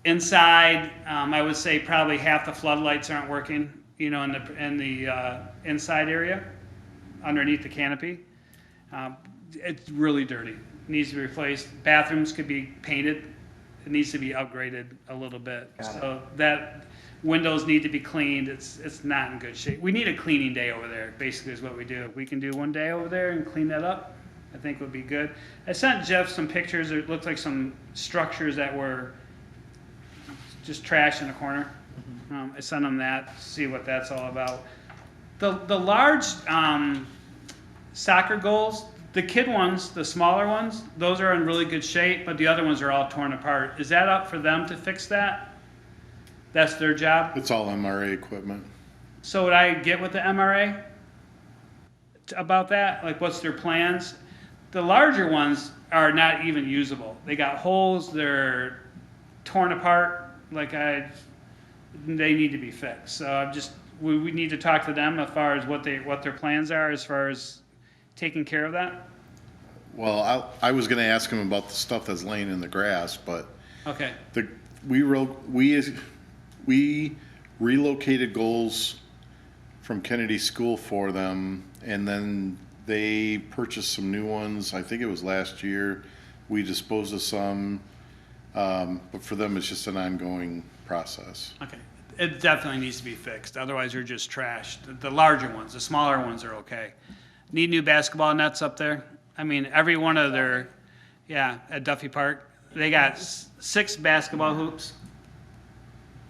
inside, I would say probably half the floodlights aren't working, you know, in the inside area, underneath the canopy. It's really dirty. Needs to be replaced. Bathrooms could be painted. It needs to be upgraded a little bit. Got it. So that windows need to be cleaned. It's not in good shape. We need a cleaning day over there. Basically, is what we do. If we can do one day over there and clean that up, I think would be good. I sent Jeff some pictures. It looked like some structures that were just trash in the corner. I sent him that to see what that's all about. The large soccer goals, the kid ones, the smaller ones, those are in really good shape, but the other ones are all torn apart. Is that up for them to fix that? That's their job? It's all MRA equipment. So would I get with the MRA about that? Like, what's their plans? The larger ones are not even usable. They got holes, they're torn apart, they need to be fixed. So we need to talk to them as far as what their plans are as far as taking care of that? Well, I was gonna ask him about the stuff that's laying in the grass, but Okay, we relocated goals from Kennedy School for them, and then they purchased some new ones. I think it was last year. We disposed of some, but for them, it's just an ongoing process. Okay. It definitely needs to be fixed, otherwise you're just trashed. The larger ones, the smaller ones are okay. Need new basketball nets up there. I mean, every one of their, yeah, at Duffy Park, they got 6 basketball hoops.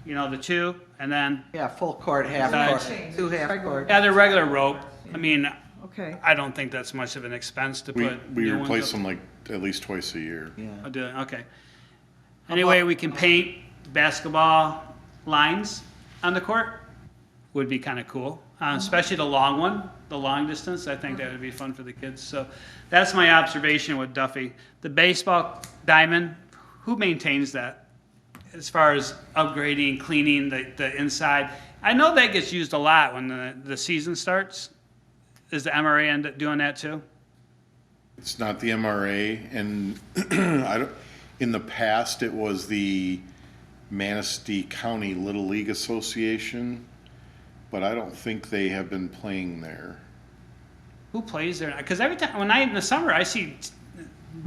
You know, the 2, and then, Yeah, full court, half Sides. court, 2 half court. yeah, the regular rope. I mean, Okay. I don't think that's much of an expense to We, put we new ones replace up. them like at least twice a year. Yeah. I'll do it, okay. Anyway, we can paint basketball lines on the court, would be kind of cool, especially the long one, the long distance. I think that would be fun for the kids. So that's my observation with Duffy. The baseball diamond, who maintains that as far as upgrading, cleaning the inside? I know that gets used a lot when the season starts. Is the MRA end up doing that too? It's not the MRA, and I don't, in the past, it was the Manistee County Little League Association, but I don't think they have been playing there. Who plays there? Because every time, in the summer, I see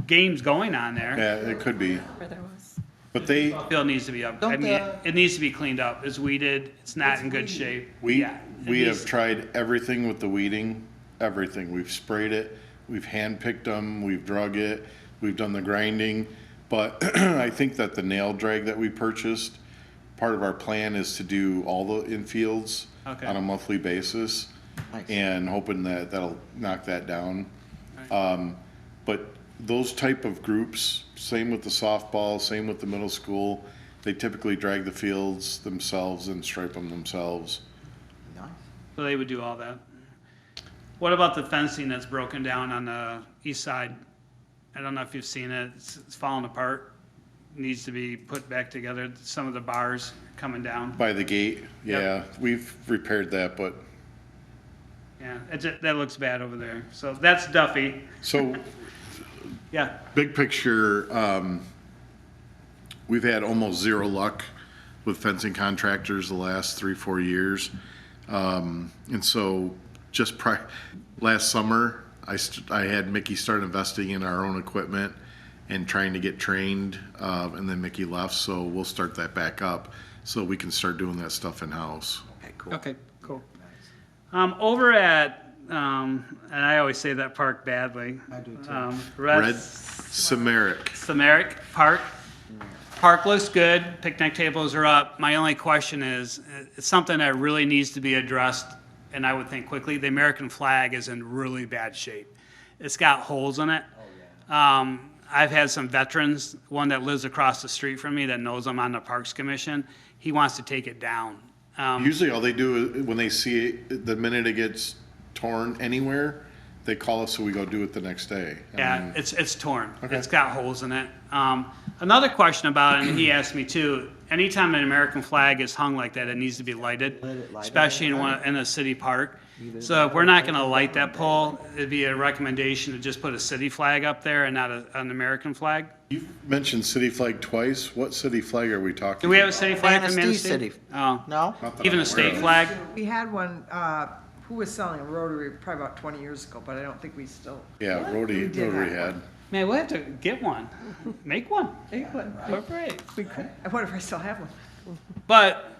games going on there. Yeah, it could be, Where there was. but they, Field needs to be up. I Don't mean, the- it needs to be cleaned up. It's weeded. It's not in good shape. we, Yeah, it we needs- have tried everything with the weeding, everything. We've sprayed it, we've hand-picked them, we've drug it, we've done the grinding. But I think that the nail drag that we purchased, part of our plan is to do all the infields Okay. on a monthly basis. Nice. And hoping that that'll knock that down. But those type of groups, same with the softball, same with the middle school, they typically drag the fields themselves and stripe them themselves. Nice. So they would do all that. What about the fencing that's broken down on the east side? I don't know if you've seen it. It's falling apart. Needs to be put back together. Some of the bars coming down. By the gate, Yep. yeah, we've repaired that, but, Yeah, that looks bad over there. So that's Duffy. so, Yeah. big picture, we've had almost zero luck with fencing contractors the last 3-4 years. And so just last summer, I had Mickey start investing in our own equipment and trying to get trained, and then Mickey left, so we'll start that back up so we can start doing that stuff in-house. Okay, cool. Okay, cool. Over at, and I always say that park badly. I do too. Red Samaric. Samaric Park. Park looks good, picnic tables are up. My only question is, it's something that really needs to be addressed, and I would think quickly. The American flag is in really bad shape. It's got holes in it. I've had some veterans, one that lives across the street from me that knows I'm on the Parks Commission. He wants to take it down. Usually all they do is, when they see it, the minute it gets torn anywhere, they call us, so we go do it the next day. I Yeah, mean, it's torn. Okay. It's got holes in it. Another question about it, and he asked me too, anytime an American flag is hung like that, it needs to be lighted, Lighted, especially in a city park. So if we're not gonna light that pole, it'd be a recommendation to just put a city flag up there and not an American flag. You've mentioned city flag twice. What city flag are we talking? Do we have a about? city flag for Manistee Manistee? City. Oh, No? Not that even I'm a state aware of. flag? We had one, who was selling a rotary probably about 20 years ago, but I don't think we still. Yeah, We Rotary did have had. Man, we'll have to get one, make one, Make one. incorporate. We could. I wonder if I still have one. But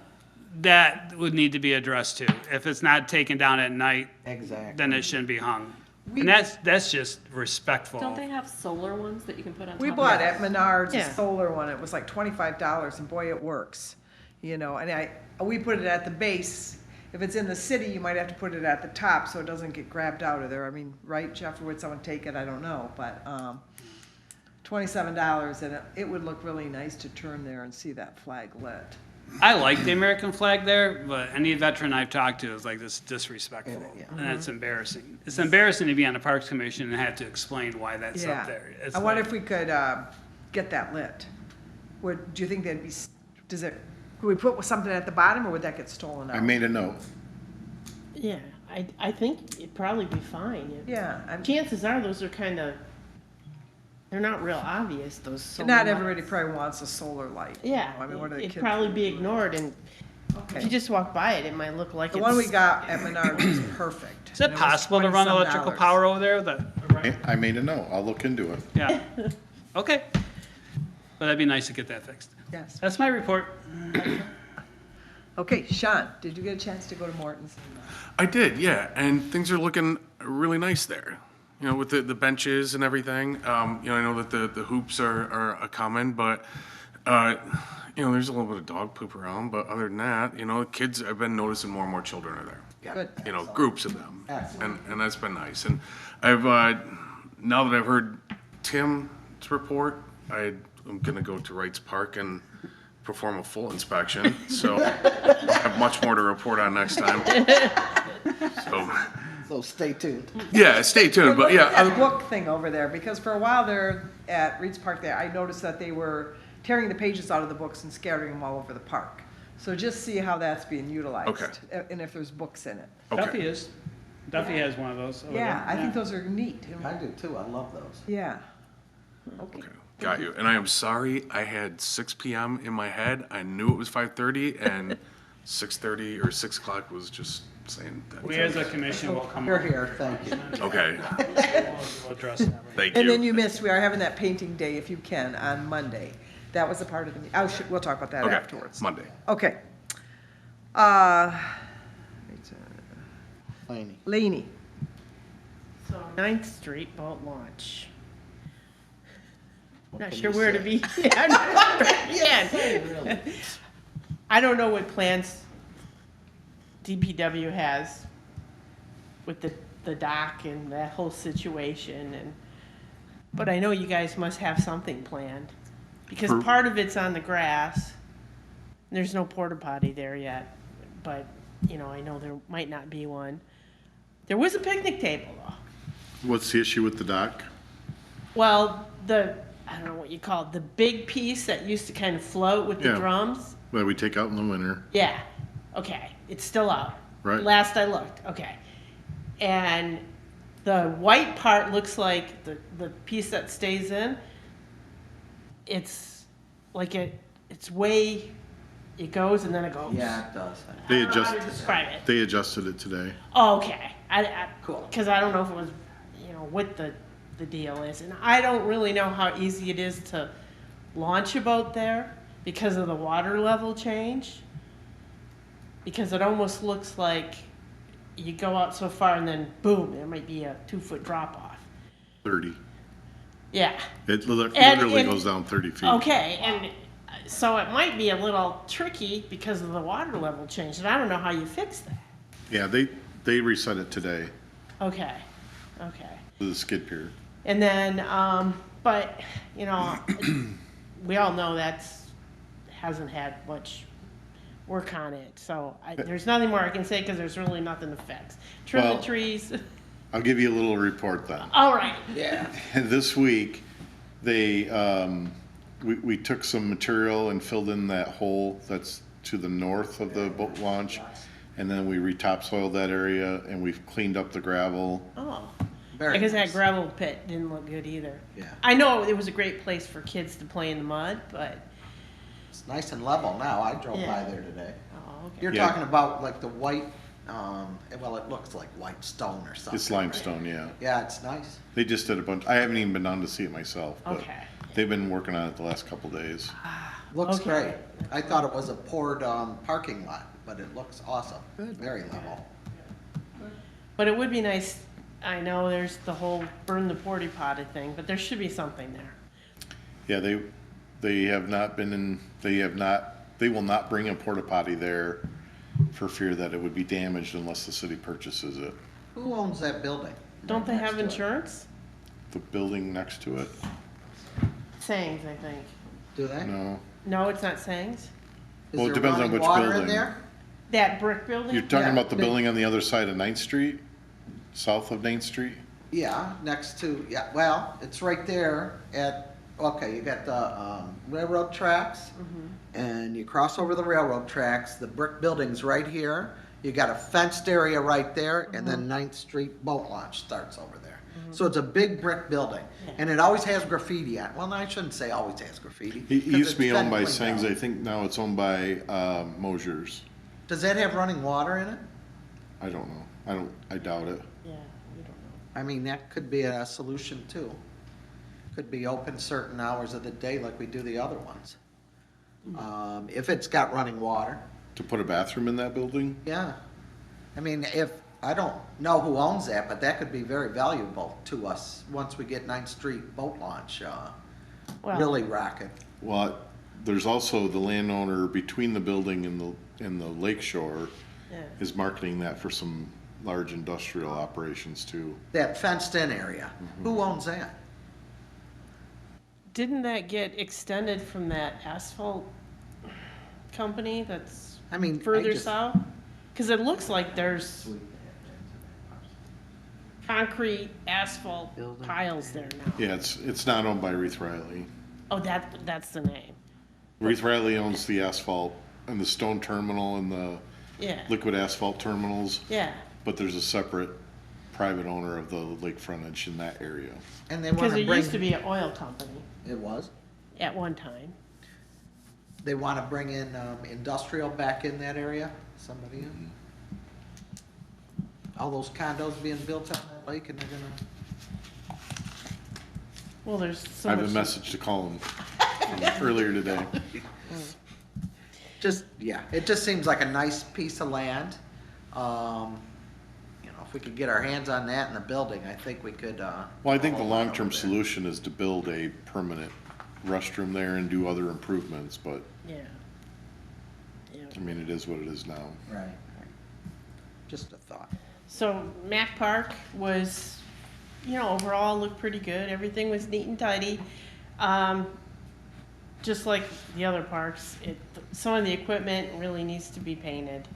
that would need to be addressed too. If it's not taken down at night, Exactly. then it shouldn't be hung. And that's just respectful. Don't they have solar ones that you can put on top? We of bought your at Menards a Yeah. solar one. It was like $25, and boy, it works. You know, and we put it at the base. If it's in the city, you might have to put it at the top so it doesn't get grabbed out of there. I mean, right, Jeff, or would someone take it? I don't know, but $27, and it would look really nice to turn there and see that flag lit. I like the American flag there, but any veteran I've talked to is like, this is disrespectful. Yeah. And it's embarrassing. It's embarrassing to be on the Parks Commission and have to explain why that's Yeah. up there. It's I wonder like- if we could get that lit. Do you think that'd be, could we put something at the bottom, or would that get stolen out? I made a note. Yeah, I think it'd probably be fine. Yeah, Chances are those are kind of, they're not real obvious, those solar not lights. everybody probably wants a solar light. you Yeah, know, I mean, what are the it'd kids? probably be ignored, and If you Okay. just walk by it, it might look like The it's. one we got at Menards was perfect. Is it and was possible to run electrical $20-some. power over there? That, I made a note, I'll look into it. yeah. Okay. But that'd be nice to get that fixed. Yes. That's my report. Okay, Sean, did you get a chance to go to Morton's? I did, yeah, and things are looking really nice there. You know, with the benches and everything. You know, I know that the hoops are a common, but you know, there's a little bit of dog poop around. But other than that, you know, kids. I've been noticing more and more children are there. Good. You know, groups of them, Excellent. and that's been nice. And I've now that I've heard Tim's report, I'm gonna go to Wrights Park and perform a full inspection. So I'll have much more to report on next time. So So stay tuned. yeah, stay tuned. But yeah, That book thing over there, because for a while there at Reed's Park there, I noticed that they were tearing the pages out of the books and scattering them all over the park. So just see how that's being utilized. Okay. And if there's books in it. Duffy is. Duffy has one of those. over Yeah, there. I think those are neat. I do too, I love those. Yeah. Okay. got you. And I am sorry, I had 6 p.m. in my head. I knew it was 5:30, and 6:30 or 6 o'clock was just saying that. We as a commission will come. You're here, thank you. Okay, We'll address that. thank And then you. you missed, we are having that painting day, if you can, on Monday. That was a part of the, we'll talk about that Okay, afterwards. Monday. Okay. Laney. Laney. So 9th Street boat launch. Not can sure you where to say? be. Yeah. I don't know what plans DPW has with the dock and that whole situation but I know you guys must have something planned. Because For- part of it's on the grass. There's no porta potty there yet, but, you know, I know there might not be one. There was a picnic table though. What's the issue with the dock? Well, I don't know what you call it, the big piece that used to kind of float with the Yeah. drums? That we take out in the winter, Yeah, okay, it's still out. Right. Last I looked, okay. And the white part looks like the piece that stays in, it's like it's way, it goes and then it goes. Yeah, it does. they I don't know how to adjust, describe it. they adjusted it today. Oh, okay. Cool. Because I don't know if it was, you know, what the deal is. And I don't really know how easy it is to launch a boat there because of the water level change. Because it almost looks like you go out so far and then boom, there might be a 2-foot drop off. 30. Yeah. It And- literally and- goes down 30 feet. Okay. And so it might be a little tricky because of the water level change. And I don't know how you fix that. Yeah, they reset it today, Okay. Okay. to the skid pier. And then, but, you know, we all know hasn't had much work on it. So there's nothing more I can say because there's really nothing to fix. Trim Well- the trees. I'll give you a little report then. All right. Yeah. This week, we took some material and filled in that hole that's to the north of the boat launch. And then we re-topsoiled that area and we've cleaned up the gravel. Oh. Very Because nice. that gravel pit didn't look good either. Yeah. I know it was a great place for kids to play in the mud, but, It's nice and level now. I drove Yeah. by there today. oh, okay. You're Yeah. talking about like the white, well, it looks like white stone or something. It's limestone, yeah. Yeah, it's nice. They just did a bunch, I haven't even been down to see it myself, but Okay. they've been working on it the last couple days. Looks Okay. great. I thought it was a poured parking lot, but it looks awesome. Very level. But it would be nice, I know there's the whole burn the porta potty thing, but there should be something there. Yeah, they have not been in, they will not bring a porta potty there for fear that it would be damaged unless the city purchases it. Who owns that building? Don't they Next have to it? insurance? The building next to it, Sangs, I think. Do they? no. No, it's not Sangs? Is Well, it there depends on running which water in building. there? That brick building? You're talking Yeah, about the they- building on the other side of 9th Street, south of 9th Street? Yeah, next to, yeah, well, it's right there at, okay, you got the railroad tracks, and you cross over the railroad tracks, the brick building's right here, you got a fenced area right there, and then 9th Street Boat Launch starts over there. So it's a big brick building, and it always has graffiti on it. Well, no, I shouldn't say always has graffiti. It 'cause used to be it's owned been by cleaned Sangs, out. I think now it's owned by Mosier's. Does that have running water in it? I don't know. I doubt it. Yeah, we don't know. I mean, that could be a solution too. Could be open certain hours of the day like we do the other ones. If it's got running water, To put a bathroom in that building? yeah. I mean, I don't know who owns that, but that could be very valuable to us once we get 9th Street boat launch, Well- really rocking. Well, there's also the landowner between the building and the lake shore Yeah. is marketing that for some large industrial operations too. That fenced-in area, who owns that? Didn't that get extended from that asphalt company that's I mean, further south? Because it looks like there's concrete asphalt Building. piles there now. Yeah, it's not owned by Reith Riley. Oh, that's the name. Reith Riley owns the asphalt and the stone terminal and the Yeah, liquid asphalt terminals, yeah. but there's a separate private owner of the lake frontage in that area. And they Because wanna it bring. used to be an oil company It was? at one time. They wanna bring in, industrial back in that area, somebody in? All those condos being built on that lake and they're gonna, Well, there's so I have much. a message to call him from earlier today. yeah, it just seems like a nice piece of land. You know, if we could get our hands on that in the building, I think we could, Well, I think the all around long-term over there. solution is to build a permanent restroom there and do other improvements, but, Yeah. Yeah. I mean, it is what it is now. Right. Just a thought. So Mac Park was, overall looked pretty good. Everything was neat and tidy. Just like the other parks, some of the equipment really needs to be painted.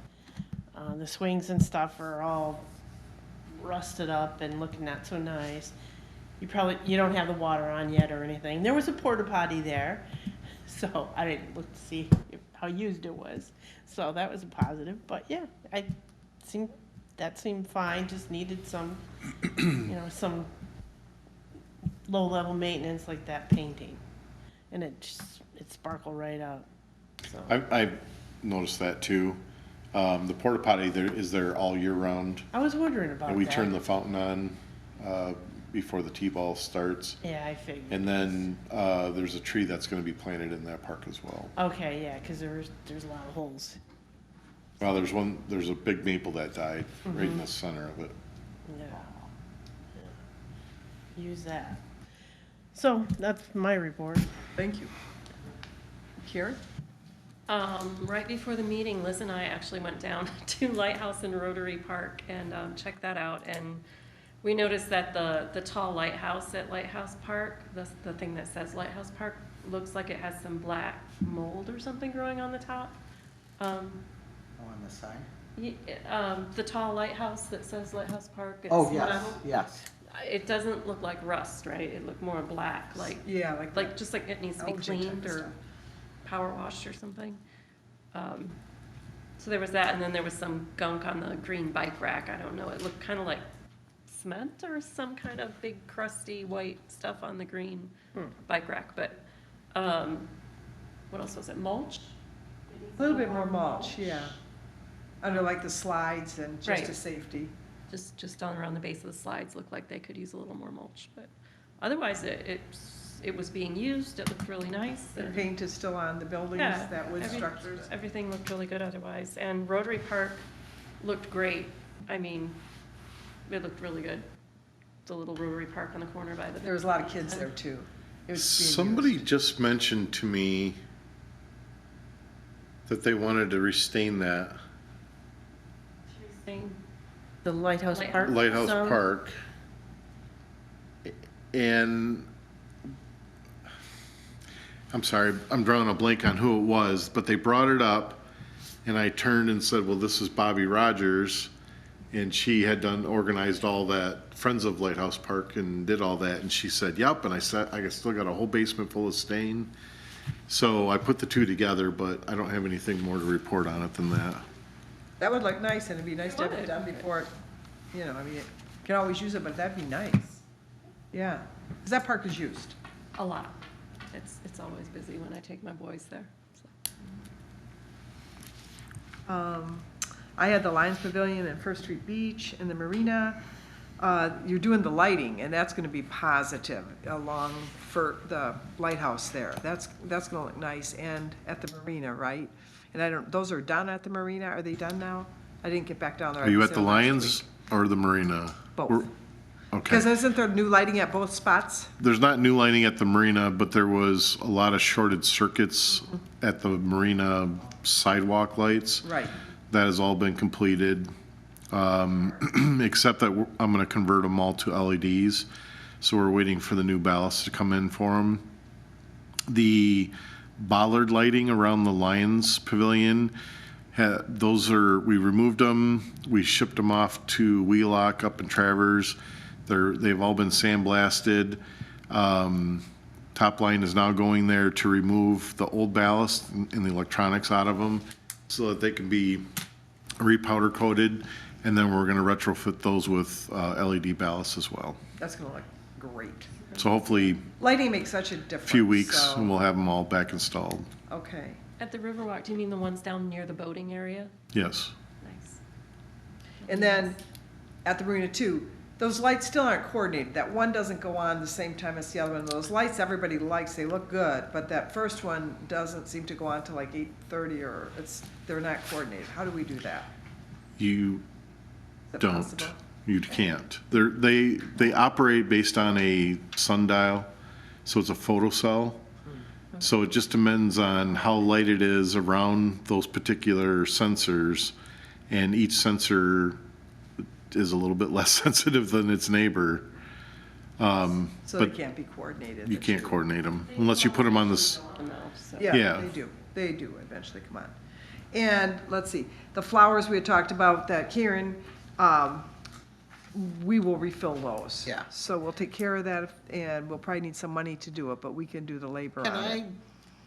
The swings and stuff are all rusted up and looking not so nice. You don't have the water on yet or anything. There was a porta potty there, so I didn't look to see how used it was. So that was a positive, but yeah, that seemed fine, just needed some, some low-level maintenance like that painting. And it sparkled right out, so. I noticed that too. The porta potty is there all year round. I was wondering about that. And we turn the fountain on, before the T-ball starts. Yeah, I figured. And then, there's a tree that's gonna be planted in that park as well. Okay, yeah, because there's a lot of holes. Well, there's a big maple that died right in the center of it. Yeah. Use that. So, that's my report. Thank you. Karen? Right before the meeting, Liz and I actually went down to Lighthouse and Rotary Park and checked that out. And we noticed that the tall lighthouse at Lighthouse Park, the thing that says Lighthouse Park, looks like it has some black mold or something growing on the top. On the side? The tall lighthouse that says Lighthouse Park. Oh, it's yes, metal. yes. It doesn't look like rust, right? It looked more black, Yeah, just like it needs to be algae type cleaned of or stuff. power washed or something. So there was that, and then there was some gunk on the green bike rack. I don't know. It looked kind of like cement or some kind of big crusty white stuff on the green bike rack. But what else was it? Mulch? A little bit more mulch, yeah. Under like the slides and just Right. a safety. Just down around the base of the slides looked like they could use a little more mulch. But otherwise, it was being used. It looked really nice. The and- paint is still on the buildings, Yeah, that wood structures. Everything looked really good otherwise, and Rotary Park looked great. I mean, it looked really good. The little Rotary Park on the corner by the. There was a lot of kids there too. It was being Somebody used. just mentioned to me that they wanted to restain that The Lighthouse Lighthouse. Park? Lighthouse some? Park. And I'm sorry, I'm drawing a blank on who it was, but they brought it up and I turned and said, well, this is Bobby Rogers. And she had organized all that, Friends of Lighthouse Park, and did all that. And she said, yep. And I said, I still got a whole basement full of stain. So I put the two together, but I don't have anything more to report on it than that. That would look nice, and it'd be nice to have it done before, you can always use it, but that'd be nice. Yeah, because that park is used. A lot. It's always busy when I take my boys there. So. I had the Lions Pavilion and First Street Beach and the marina. You're doing the lighting, and that's gonna be positive along for the lighthouse there. That's gonna look nice, and at the marina, right? And those are done at the marina, are they done now? I didn't get back down there. Are you I at was the there last Lions week. or the marina? Both. We're- Because Okay. isn't there new lighting at both spots? There's not new lighting at the marina, but there was a lot of shorted circuits at the marina sidewalk lights. Right. That has all been completed, except that I'm gonna convert them all to LEDs. So we're waiting for the new ballast to come in for them. The bollard lighting around the Lions Pavilion, we removed them, we shipped them off to Wheelock up in Travers. They've all been sandblasted. Top Line is now going there to remove the old ballast and the electronics out of them so that they can be repowder coated, and then we're gonna retrofit those with LED ballast as well. That's gonna look great. So hopefully, Lighting makes such a difference. a few weeks, so- and we'll have them all back installed. Okay. At the Riverwalk, do you mean the ones down near the boating area? Yes. Nice. And then at the marina too, those lights still aren't coordinated. That one doesn't go on the same time as the other one. Those lights everybody likes, they look good, but that first one doesn't seem to go on till like 8:30 or they're not coordinated. How do we do that? You Is that don't. possible? You can't. They operate based on a sundial, so it's a photocell. So it just depends on how light it is around those particular sensors, and each sensor is a little bit less sensitive than its neighbor. So they But can't be coordinated. you the can't two. coordinate them unless you put them on this. Yeah, Yeah. they do eventually come on. And let's see, the flowers we had talked about that Karen, we will refill those. Yeah. So we'll take care of that, and we'll probably need some money to do it, but we can do the labor Can on it. I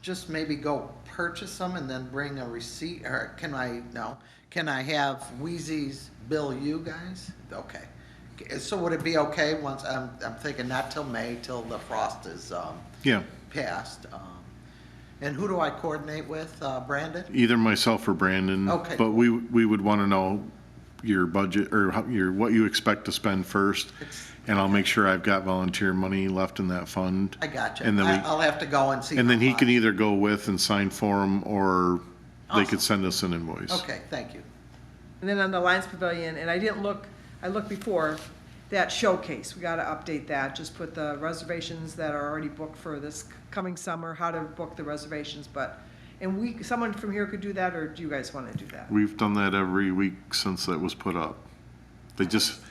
just maybe go purchase them and then bring a receipt, or can I have Wheezy's bill you guys? Okay. So would it be okay once, I'm thinking not till May, till the frost is, Yeah, passed. And who do I coordinate with, Brandon? either myself or Brandon. Okay. But we would want to know your budget, or what you expect to spend first. And I'll make sure I've got volunteer money left in that fund. I got you. And then I'll have to go and see. And then how he can much. either go with and sign for him, or they Awesome. could send us an invoice. Okay, thank you. And then on the Lions Pavilion, and I looked before, that showcase, we gotta update that, just put the reservations that are already booked for this coming summer, how to book the reservations, and someone from here could do that, or do you guys wanna do that? We've done that every week since that was put up. They just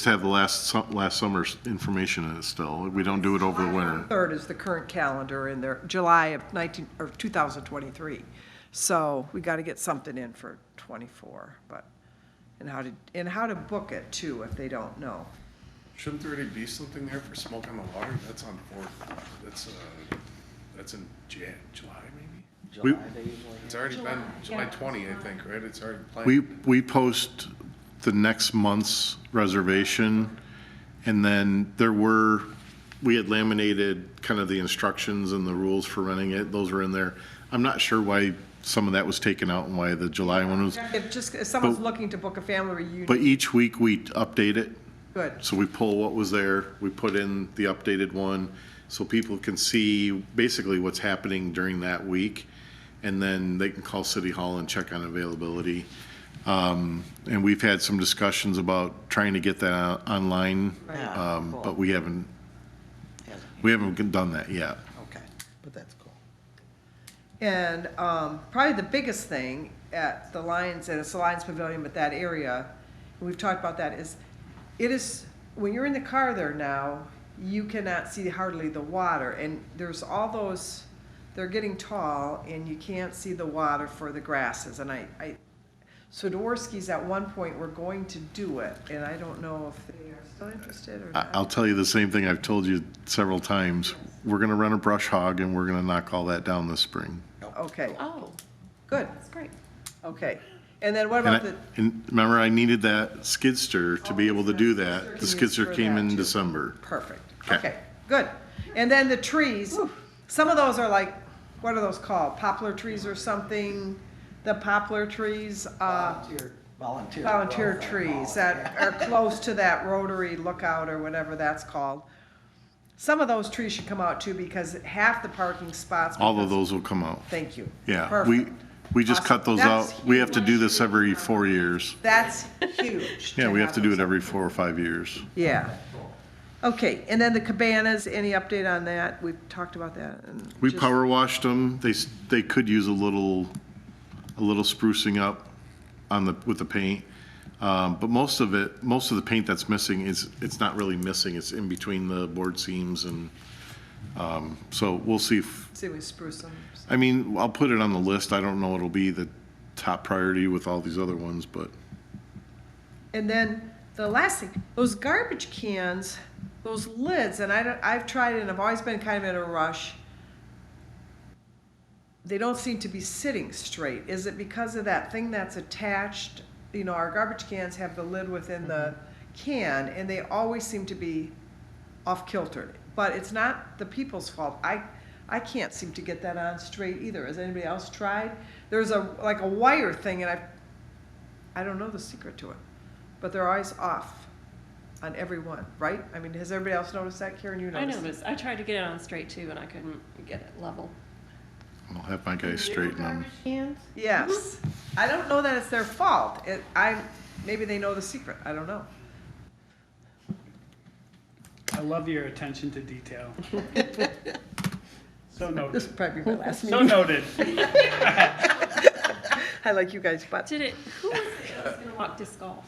have the last summer's information in it still. We don't do it over the winter. Third is the current calendar in there, July of 2023. So we gotta get something in for 24, and how to book it too, if they don't know. Shouldn't there already be something there for smoke on the water? That's on that's in July maybe? We- July, they usually It's already been July 20, I think, right? It's already planned. We post the next month's reservation, and then we had laminated kind of the instructions and the rules for renting it. Those were in there. I'm not sure why some of that was taken out and why the July one was, If someone's But- looking to book a family reunion, but each week we update it. good. So we pull what was there, we put in the updated one, so people can see basically what's happening during that week. And then they can call City Hall and check on availability. And we've had some discussions about trying to get that online, Yeah, cool. but we haven't done that yet. Okay, but that's cool. And probably the biggest thing at the Lions, and it's the Lions Pavilion, but that area, and we've talked about that, is, when you're in the car there now, you cannot see hardly the water, and there's all those, they're getting tall, and you can't see the water for the grasses, and so Dworsky's at one point were going to do it, and I don't know if they are still interested or I'll not. tell you the same thing I've told you several times. We're gonna run a brush hog and we're gonna knock all that down this spring. Okay, Oh, good, that's great. okay. And then what And about the? and remember, I needed that skidster to be able to do that. The skidster came in December. Perfect, Okay. okay, good. And then the trees, some of those are like, what are those called? Poplar trees or something? the poplar trees, Volunteer volunteer growth, I trees call it, that yeah. are close to that rotary lookout or whatever that's called. Some of those trees should come out too, because half the parking spots. All of because- those will come out. Thank you. Yeah, Perfect. we just cut those That's out. We have to do this every 4 years. That's huge. Yeah, we have to do it those. every 4 or 5 years. Yeah. Okay, and then the cabanas, any update on that? We've talked about that. And We just- power washed them. They could use a little sprucing up with the paint. But most of the paint that's missing it's not really missing. It's in between the board seams and, so we'll see if, See, we spruce them. I mean, I'll put it on the list. I don't know it'll be the top priority with all these other ones, but And then the last thing, those garbage cans, those lids, and I've tried it and I've always been kind of in a rush. They don't seem to be sitting straight. Is it because of that thing that's attached? You know, our garbage cans have the lid within the can and they always seem to be off kilter. But it's not the people's fault. I can't seem to get that on straight either. Has anybody else tried? There's like a wire thing and I don't know the secret to it. But they're always off on every one, right? I mean, has everybody else noticed that? Karen, you I noticed? noticed, I tried to get it on straight too, and I couldn't get it level. I'll have my guys straighten them. Garbage cans? Yes. I don't know that it's their fault. Maybe they know the secret. I don't know. I love your attention to detail. So This noted. will probably be my last So meeting. noted. I like you guys, but. Who was it that was gonna walk disc golf?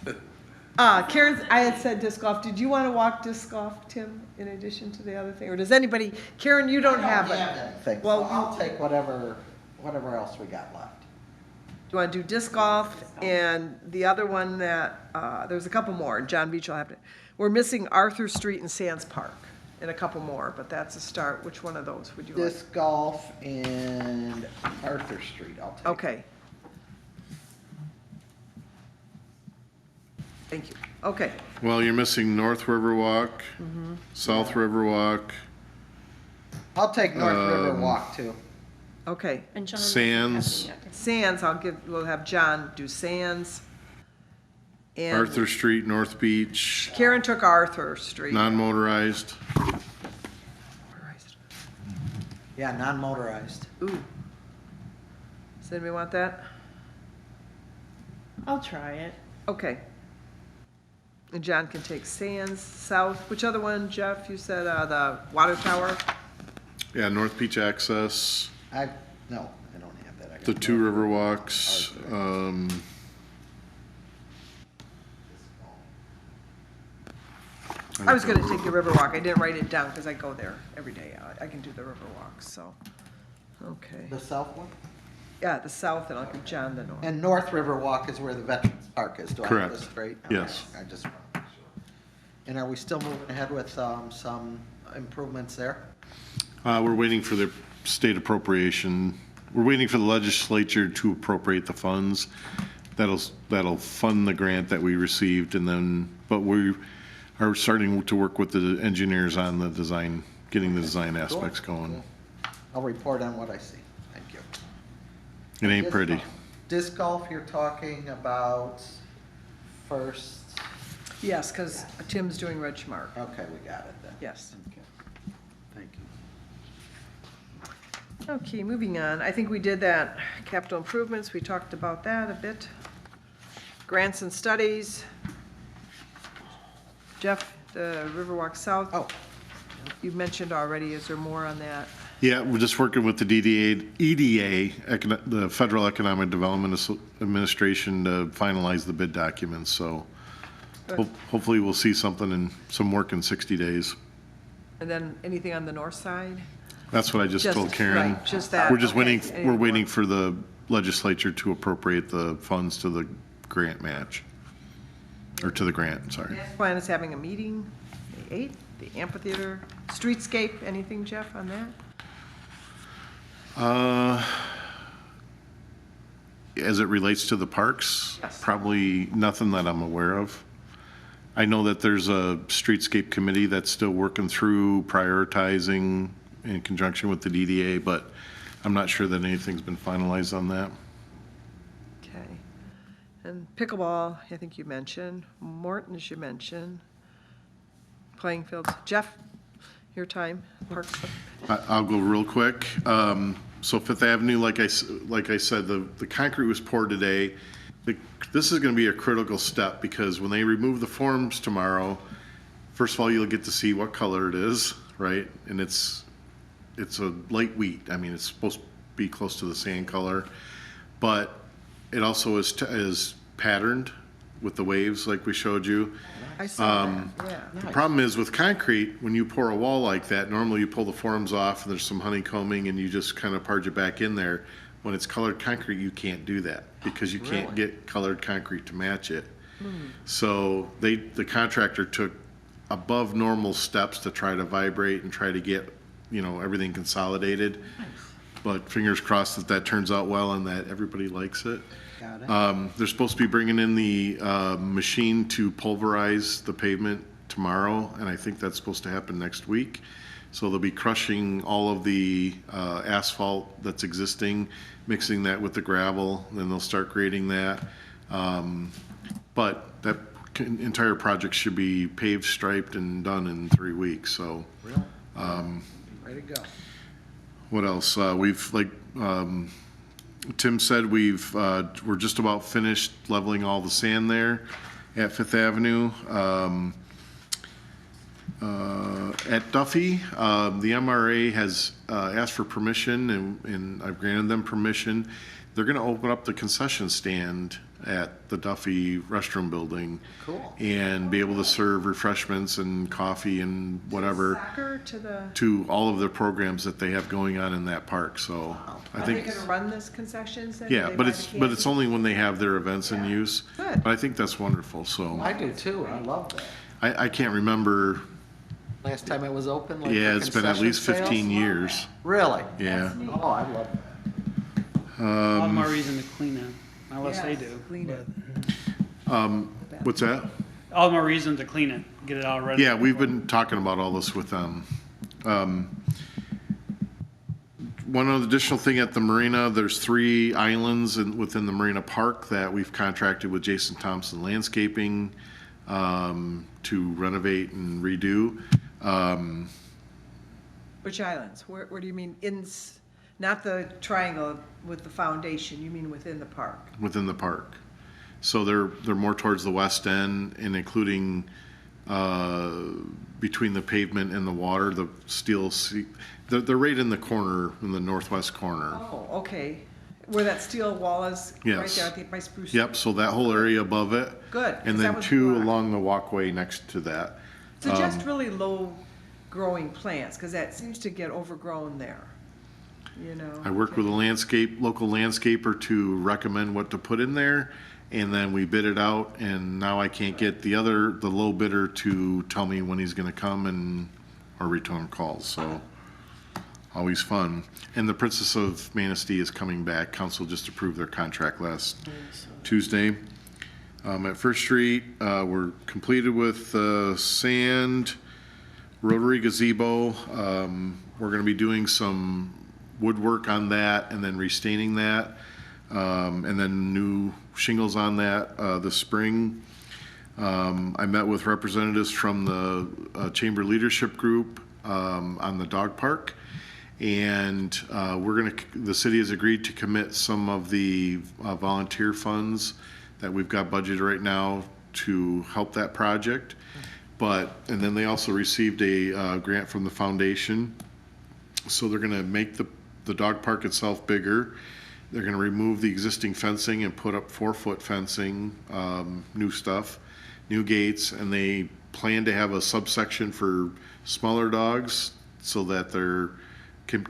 Karen, I had said disc golf. Did you want to walk disc golf, Tim, in addition to the other thing? Or does anybody, Karen, you don't have it. anything, so Well, I'll take whatever else we got left. Do you want to do disc golf? And the other one that, there's a couple more. John Beach will have to. We're missing Arthur Street and Sands Park and a couple more, but that's a start. Which one of those would you like? Disc golf and Arthur Street, I'll take. Okay. Thank you. Okay. Well, you're missing North Riverwalk, South Riverwalk, I'll take North River Walk too. Okay. And John. Sands. Sands, we'll have John do Sands. And Arthur Street, North Beach, Karen took Arthur Street. non-motorized. Yeah, non-motorized. Ooh. Does anybody want that? I'll try it. Okay. And John can take Sands, South. Which other one, Jeff? You said the water tower? Yeah, North Beach Access, No, I don't have that. I got the two North river walks, I was gonna take the Riverwalk. I didn't write it down because I go there every day. I can do the Riverwalk, so. Okay. The south one? Yeah, the south, and I'll give John the north. And North River Walk is where the Veterans Park is. Do I have Correct. this straight? Yes. Okay, I just want to make sure. And are we still moving ahead with some improvements there? we're waiting for the state appropriation. We're waiting for the legislature to appropriate the funds. That'll fund the grant that we received and then, but we are starting to work with the engineers on the design, getting the design aspects going. I'll report on what I see. Thank you. It ain't Disc pretty. golf. Disc golf, you're talking about first, Yes, because Tim's doing Regmark. okay, we got it then. Yes. Okay. Thank you. Okay, moving on. I think we did that. Capital improvements, we talked about that a bit. Grants and studies. Jeff, the Riverwalk South. Oh, You mentioned already. Is there more on that? Yeah, we're just working with the EDA, the Federal Economic Development Administration, to finalize the bid documents, so Good. hopefully we'll see something in, some work in 60 days. And then anything on the north side? That's what I just Just- told Karen. right, just that, We're just okay. waiting, Any we're more? waiting for the legislature to appropriate the funds to the grant match. Or to the grant, sorry. Plan is having a meeting, May 8th, the amphitheater. Streetscape, anything, Jeff, on that? As it relates to the parks, Yes. probably nothing that I'm aware of. I know that there's a streetscape committee that's still working through prioritizing in conjunction with the DDA, but I'm not sure that anything's been finalized on that. And pickleball, I think you mentioned. Morton's you mentioned. Playing fields. Jeff, your time. Parks. I'll go real quick. So Fifth Avenue, like I said, the concrete was poured today. This is gonna be a critical step because when they remove the forms tomorrow, first of all, you'll get to see what color it is, right? And it's a light wheat. I mean, it's supposed to be close to the sand color, but it also is patterned with the waves like we showed you. I saw that, yeah. The problem is with concrete, when you pour a wall like that, normally you pull the forms off and there's some honeycombing and you just kind of parge it back in there. When it's colored concrete, you can't do that because you can't get colored concrete to match it. So the contractor took above normal steps to try to vibrate and try to get, everything consolidated. But fingers crossed that turns out well and that everybody likes it. Got it. They're supposed to be bringing in the machine to pulverize the pavement tomorrow, and I think that's supposed to happen next week. So they'll be crushing all of the asphalt that's existing, mixing that with the gravel, then they'll start grading that. But that entire project should be paved, striped, and done in 3 weeks, so. Real? Way to go. What else? We've, like Tim said, we're just about finished leveling all the sand there at Fifth Avenue. At Duffy, the MRA has asked for permission, and I've granted them permission. They're gonna open up the concession stand at the Duffy restroom building. Cool. And be able to serve refreshments and coffee and whatever Soccer to the, to all of the programs that they have going on in that park, so I are they think, gonna run this concessions then? yeah, They but buy it's, the but candy? it's only when they have their events in use. Good. But I think that's wonderful, so, I do too, I love that. I can't remember, Last time it was open, like yeah, for it's been at concession least sales? 15 years, Really? yeah. Oh, I love that. All the more reason to clean it, unless they Yes, do. clean it. What's that? All the more reason to clean it, get it all ready. Yeah, we've been talking about all this with them. One additional thing at the marina, there's 3 islands within the marina park that we've contracted with Jason Thompson Landscaping to renovate and redo. Which islands? Where do you mean? Not the triangle with the foundation, you mean within the park? Within the park. So they're more towards the west end and including between the pavement and the water, the steel seat. They're right in the corner, in the northwest corner. Oh, okay. Where that steel wall is? Right Yes. there, I think by Spruce. Yep, so that whole area above it. Good, 'cause And that then was 2 black. along the walkway next to that. So just really low growing plants, because that seems to get overgrown there, I worked with a local landscaper to recommend what to put in there, and then we bid it out, and now I can't get the low bidder to tell me when he's gonna come or return calls, so always fun. And the Princess of Manistee is coming back. Council just approved their contract last Tuesday. At First Street, we're completed with sand, rotary gazebo. We're gonna be doing some woodwork on that and then restaining that. And then new shingles on that this spring. I met with representatives from the Chamber Leadership Group on the dog park. And the city has agreed to commit some of the volunteer funds that we've got budgeted right now to help that project. And then they also received a grant from the foundation. So they're gonna make the dog park itself bigger. They're gonna remove the existing fencing and put up 4-foot fencing, new stuff, new gates, and they plan to have a subsection for smaller dogs so that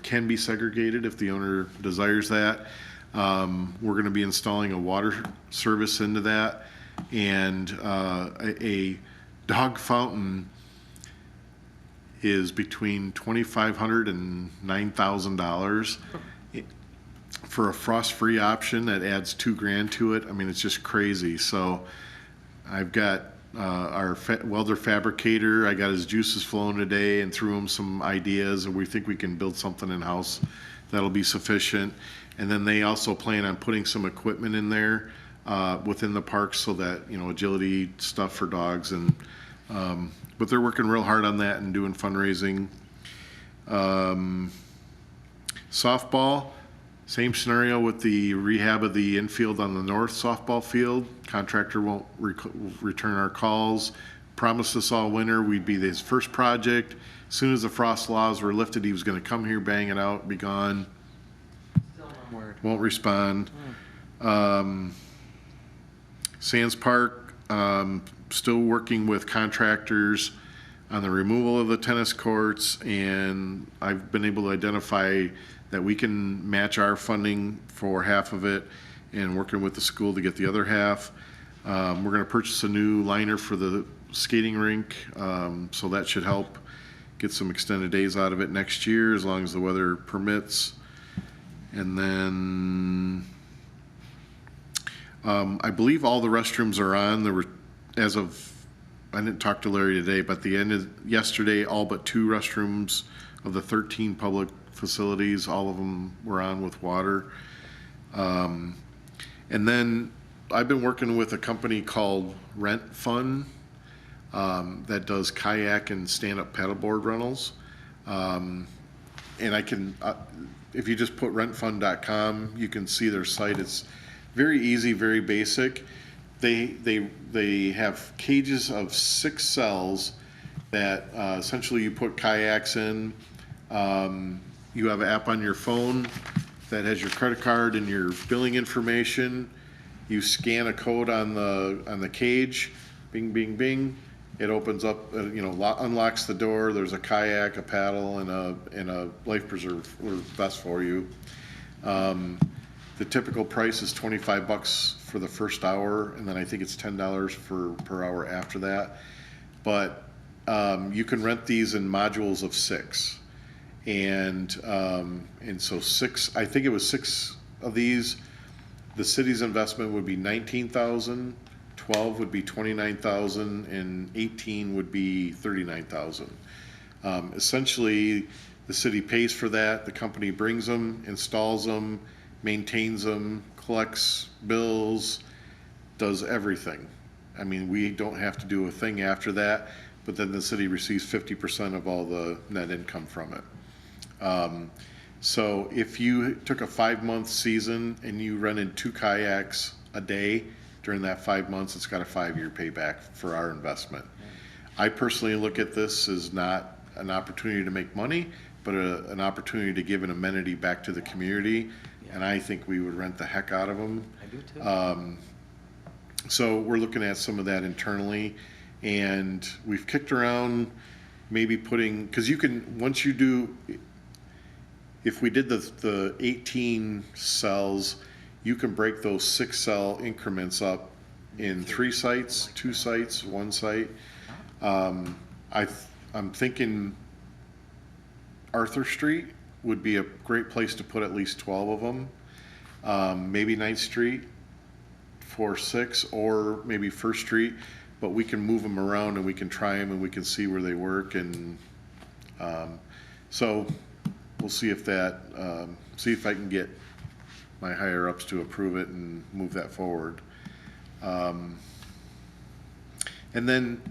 can be segregated if the owner desires that. We're gonna be installing a water service into that and a dog fountain is between $2,500 and $9,000. For a frost-free option, that adds $2,000 to it. I mean, it's just crazy. So I've got our welder fabricator, I got his juices flowing today and threw him some ideas, and we think we can build something in-house that'll be sufficient. And then they also plan on putting some equipment in there within the parks so that, you know, agility stuff for dogs and, but they're working real hard on that and doing fundraising. Softball, same scenario with the rehab of the infield on the north softball field. Contractor won't return our calls. Promised us all winter we'd be his first project. As soon as the frost laws were lifted, he was gonna come here, bang it out, be gone. Won't respond. Sands Park, still working with contractors on the removal of the tennis courts, and I've been able to identify that we can match our funding for half of it and working with the school to get the other half. We're gonna purchase a new liner for the skating rink, so that should help get some extended days out of it next year as long as the weather permits. And then I believe all the restrooms are on. There were, as of, I didn't talk to Larry today, but the end of yesterday, all but 2 restrooms of the 13 public facilities, all of them were on with water. And then I've been working with a company called Rent Fun that does kayak and stand-up paddleboard rentals. And I can, if you just put rentfund.com, you can see their site. It's very easy, very basic. They have cages of 6 cells that essentially you put kayaks in. You have an app on your phone that has your credit card and your billing information. You scan a code on the cage, bing, bing, bing. It opens up, unlocks the door. There's a kayak, a paddle, and a life preserver vest for you. The typical price is $25 for the first hour, and then I think it's $10 per hour after that. But you can rent these in modules of 6, and so 6. I think it was 6 of these. The city's investment would be $19,000. 12 would be $29,000, and 18 would be $39,000. Essentially, the city pays for that. The company brings them, installs them, maintains them, collects bills, does everything. I mean, we don't have to do a thing after that, but then the city receives 50% of all the net income from it. So if you took a 5-month season and you rented 2 kayaks a day during that 5 months, it's got a 5-year payback for our investment. I personally look at this as not an opportunity to make money, but an opportunity to give an amenity back to the community. And I think we would rent the heck out of them. I do too. So we're looking at some of that internally, and we've kicked around maybe putting, because you can, once you do, if we did the 18 cells, you can break those 6 cell increments up in 3 sites, 2 sites, 1 site. I'm thinking Arthur Street would be a great place to put at least 12 of them. Maybe 9th Street for 6, or maybe First Street, but we can move them around and we can try them and we can see where they work. And so we'll see if that, see if I can get my higher ups to approve it and move that forward. And then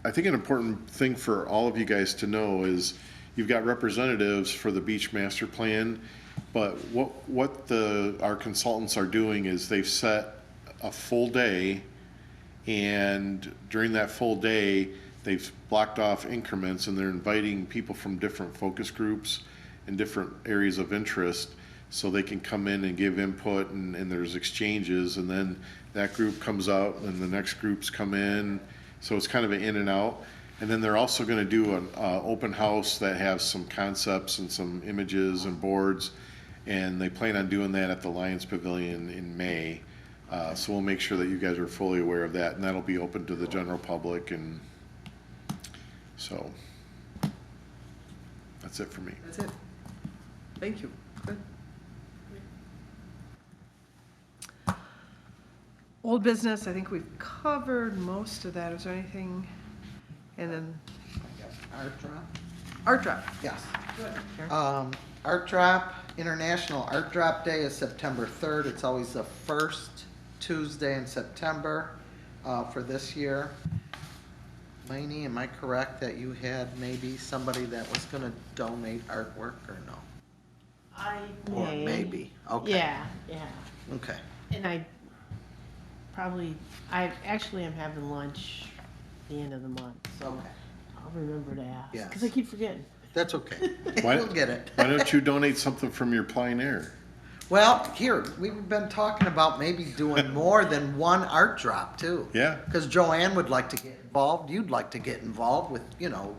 I think an important thing for all of you guys to know is you've got representatives for the beach master plan, but what our consultants are doing is they've set a full day, and during that full day they've blocked off increments, and they're inviting people from different focus groups and different areas of interest so they can come in and give input, and there's exchanges, and then that group comes out and the next groups come in, so it's kind of an in and out. And then they're also going to do an open house that has some concepts and some images and boards, and they plan on doing that at the Lions Pavilion in May. So we'll make sure that you guys are fully aware of that, and that'll be open to the general public. And so that's it for me. That's it. Thank you. Good. Old business, I think we've covered most of that. Is there anything? And then Art drop? art drop. Yes. Good. Art drop, International Art Drop Day is September 3rd. It's always the first Tuesday in September for this year. Lainey, am I correct that you had maybe somebody that was gonna donate artwork or no? I Or may. maybe, okay. Yeah, Okay, and I actually am having lunch the end of the month, so okay, I'll remember to ask, Yes. because I keep forgetting. that's okay. Why- We'll get it. Why don't you donate something from your plein air? Well, here, we've been talking about maybe doing more than one art drop too. Yeah. Because Joanne would like to get involved, you'd like to get involved with,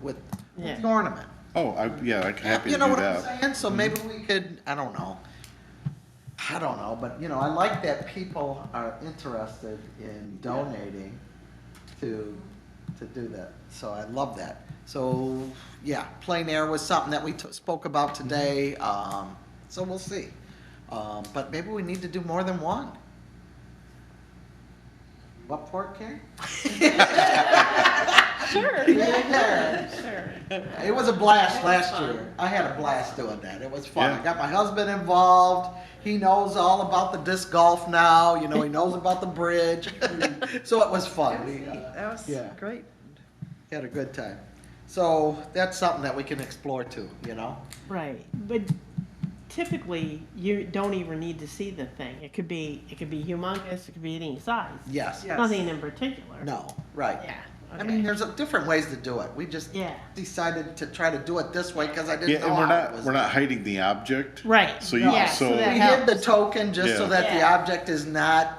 with Yeah. the ornament. Oh, yeah, I'm happy You to know do what I'm that. Mm-hmm. saying? So maybe we could, I don't know, but, I like that people are interested in donating to do that. So I love that. So, yeah, plein air was something that we spoke about today, so we'll see. But maybe we need to do more than one. What for it, Karen? Sure. Yeah. Sure. It was a blast last year. I had a blast doing that. It was fun. Yeah. I got my husband involved. He knows all about the disc golf now. He knows about the bridge. So it was fun. That was Yeah. great. Had a good time. So that's something that we can explore too, Right, but typically, you don't even need to see the thing. It could be humongous, it could be any size. Yes. Yeah. Nothing in particular. No, right. Yeah, I mean, okay. there's different ways to do it. We just Yeah. decided to try to do it this way because I didn't Yeah, know and how it was. we're not hiding the object. Right. So you, Yeah, so so, that We helps. hid the token just so Yeah. that the Yeah. object is not,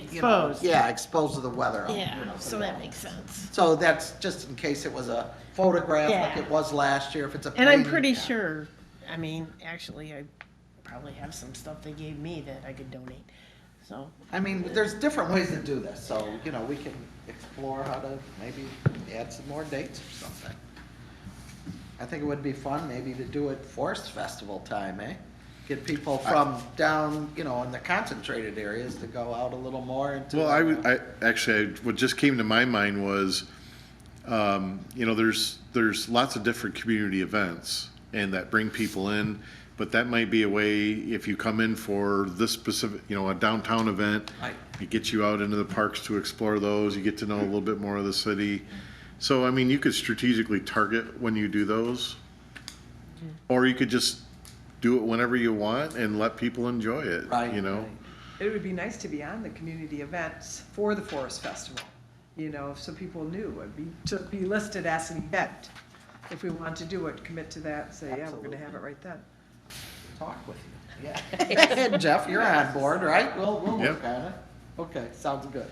Exposed. exposed to the weather. Yeah, so that makes sense. So that's just in case it was a photograph like Yeah. it was last year, if it's a And I'm painting, pretty yeah. sure, actually, I probably have some stuff they gave me that I could donate, so. I mean, there's different ways to do this, so, we can explore how to maybe add some more dates or something. I think it would be fun maybe to do it Forest Festival time, eh? Get people from down, in the concentrated areas to go out a little more into. well, what just came to my mind was, there's lots of different community events and that bring people in, but that might be a way, if you come in for this specific, a downtown event, Right. it gets you out into the parks to explore those, you get to know a little bit more of the city. So, you could strategically target when you do those, or you could just do it whenever you want and let people enjoy it, Right, It would be nice to be on the community events for the Forest Festival, so people knew, to be listed as an event. If we want to do it, commit to that, say, yeah, we're gonna have it right then. Talk with you, yeah. Jeff, you're on board, right? We'll look Yep. at it. Okay, sounds good.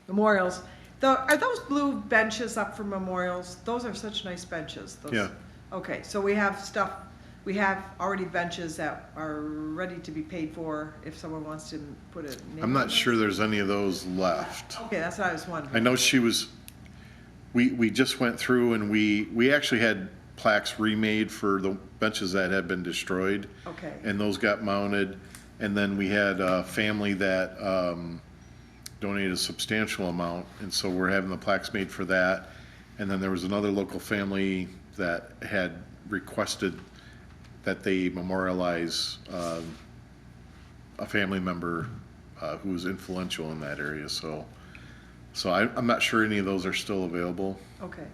Memorials, are those blue benches up for memorials? Those are such nice benches. Those- Yeah. Okay, so we have already benches that are ready to be paid for if someone wants to put a name. I'm on not it. sure there's any of those left. Okay, that's what I was I wondering. know we just went through and we actually had plaques remade for the benches that had been destroyed. Okay. And those got mounted. And then we had a family that donated a substantial amount. And so we're having the plaques made for that. And then there was another local family that had requested that they memorialize a family member who was influential in that area. So I'm not sure any of those are still available. Okay.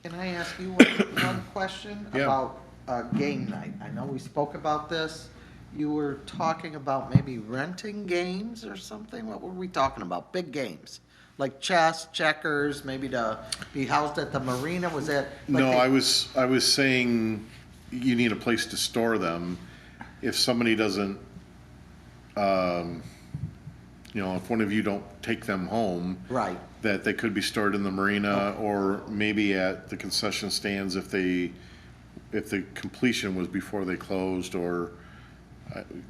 Can I ask you one question Yeah. about game night? I know we spoke about this. You were talking about maybe renting games or something? What were we talking about? Big games? Like chess, checkers, maybe to be housed at the marina? Was that? like No, the- I was saying you need a place to store them. If somebody doesn't, if one of you don't take them home, Right. that they could be stored in the marina or maybe at the concession stands if the completion was before they closed, or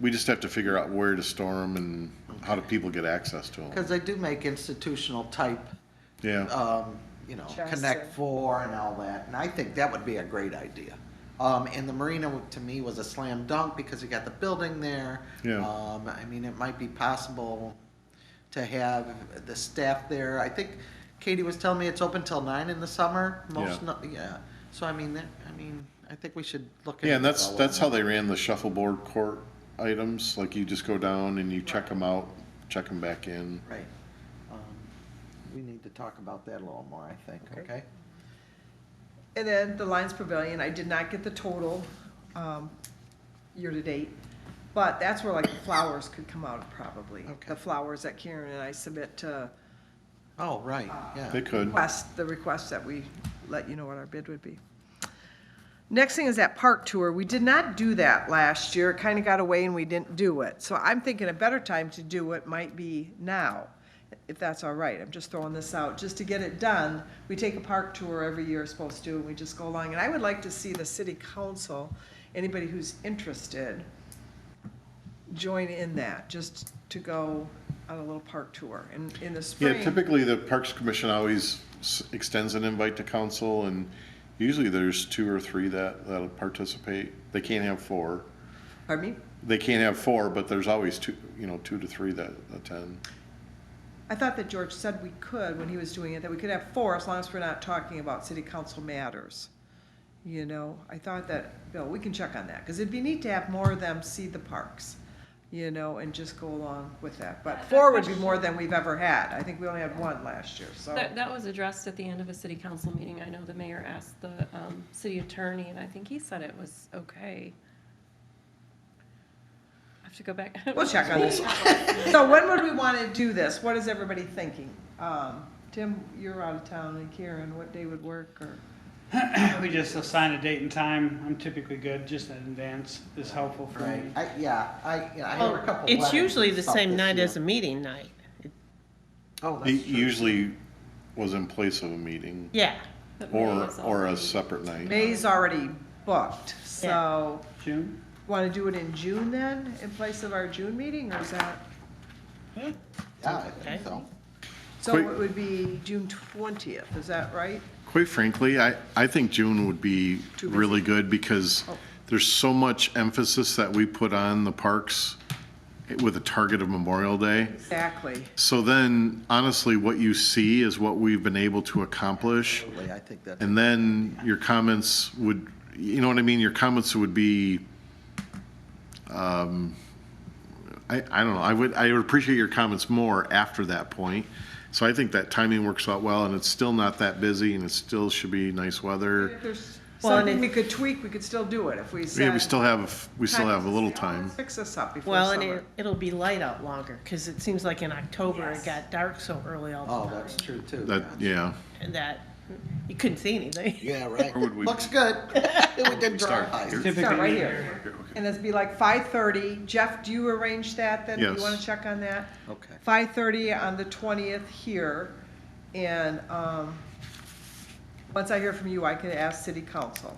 we just have to figure out where to store them and how do people get access to them. Because they do make institutional type, Yeah, Chess, Connect Four and all that, and I think that would be a great idea. And the marina, to me, was a slam dunk because you got the building there. Yeah. It might be possible to have the staff there. I think Katie was telling me it's open till 9 in the summer, yeah. So, I think we should look at. yeah, and that's how they ran the shuffleboard court items, like you just go down and you check them out, check them back in. Right. Um, We need to talk about that a little more, I think, okay? And then the Lions Pavilion, I did not get the total, year-to-date, but that's where like the flowers could come out probably. Okay. The flowers that Karen and I submit to Oh, right, yeah. They could. the request that we let you know what our bid would be. Next thing is that park tour. We did not do that last year. It kind of got away and we didn't do it. So I'm thinking a better time to do it might be now, if that's all right. I'm just throwing this out, just to get it done. We take a park tour every year, supposed to, and we just go along. And I would like to see the city council, anybody who's interested, join in that, just to go on a little park tour. And in the spring. Yeah, typically the Parks Commission always extends an invite to council, and usually there's 2 or 3 that'll participate. They can't have 4. Pardon me? They can't have 4, but there's always 2 to 3 that attend. I thought that George said we could, when he was doing it, that we could have 4 as long as we're not talking about city council matters. You know, I thought that, Bill, we can check on that, because it'd be neat to have more of them see the parks, you know, and just go along with that. But 4 would be more than we've ever had. I think we only had 1 last year, so. That was addressed at the end of a city council meeting. I know the mayor asked the city attorney, and I think he said it was okay. I have to go back. We'll check on this. So when would we want to do this? What is everybody thinking? Tim, you're out of town, and Karen, what day would work, or? We just assign a date and time. I'm typically good, just in advance is helpful for me. Right, I have a Well, couple. it's weddings usually and the stuff same this night year. as a meeting night. Oh, It that's true. usually was in place of a meeting, Yeah, But May is or a already- separate night. May's already booked, so, June? want to do it in June then, in place of our June meeting, or is that? Yeah, I think so. So Quick- it would be June 20th, is that right? Quite frankly, I think June would be Too busy. really good because Oh. there's so much emphasis that we put on the parks with a target of Memorial Day. Exactly. So then, honestly, what you see is what we've been able to accomplish. Absolutely, I think that's. And then your comments would, you know what I mean? Your comments would be, I don't know, I would appreciate your comments more after that point. So I think that timing works out well, and it's still not that busy, and it still should be nice weather. If there's Well, and something we if- could tweak, we could still do it if we said. Yeah, we still have a little time. Fix this up before well, and summer. it'll be light out longer, because it seems like in October it Yes. got dark so early all Oh, the time. that's true too. That, yeah. And that, you couldn't see anything. Yeah, right. would we- Looks good. We did dry eyes. Start right here. And it'd be like 5:30. Jeff, do you arrange that then? Do Yes. you want to check on that? Okay. 5:30 on the 20th here. And once I hear from you, I can ask city council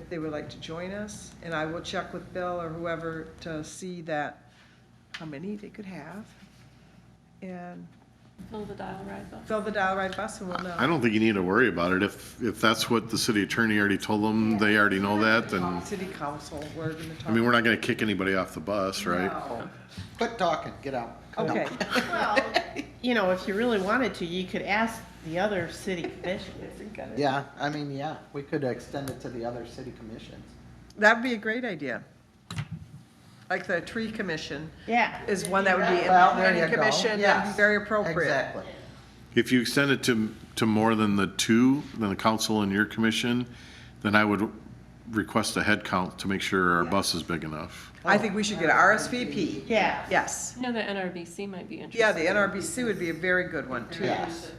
if they would like to join us. And I will check with Bill or whoever to see that, how many they could have. And Fill the dial ride bus. fill the dial ride bus and we'll know. I don't think you need to worry about it. If that's what the city attorney already told them, they already know that, then, City council, we're gonna talk. I mean, we're not gonna kick anybody off the bus, right? No. Quit talking, get out. Okay. Well, you know, if you really wanted to, you could ask the other city commissions. Yeah, I mean, yeah, we could extend it to the other city commissions. That'd be a great idea. Like the tree commission Yeah. is one that would be, in the Well, there planning you go. commission, that'd be Yes, very appropriate. Exactly. If you extend it to more than the 2, than the council and your commission, then I would request a head count to make sure our bus is big enough. I think we should get a RSVP. Yeah. Yes. I know the NRBC might be interested. Yeah, the NRBC would be a very good one too. Yes,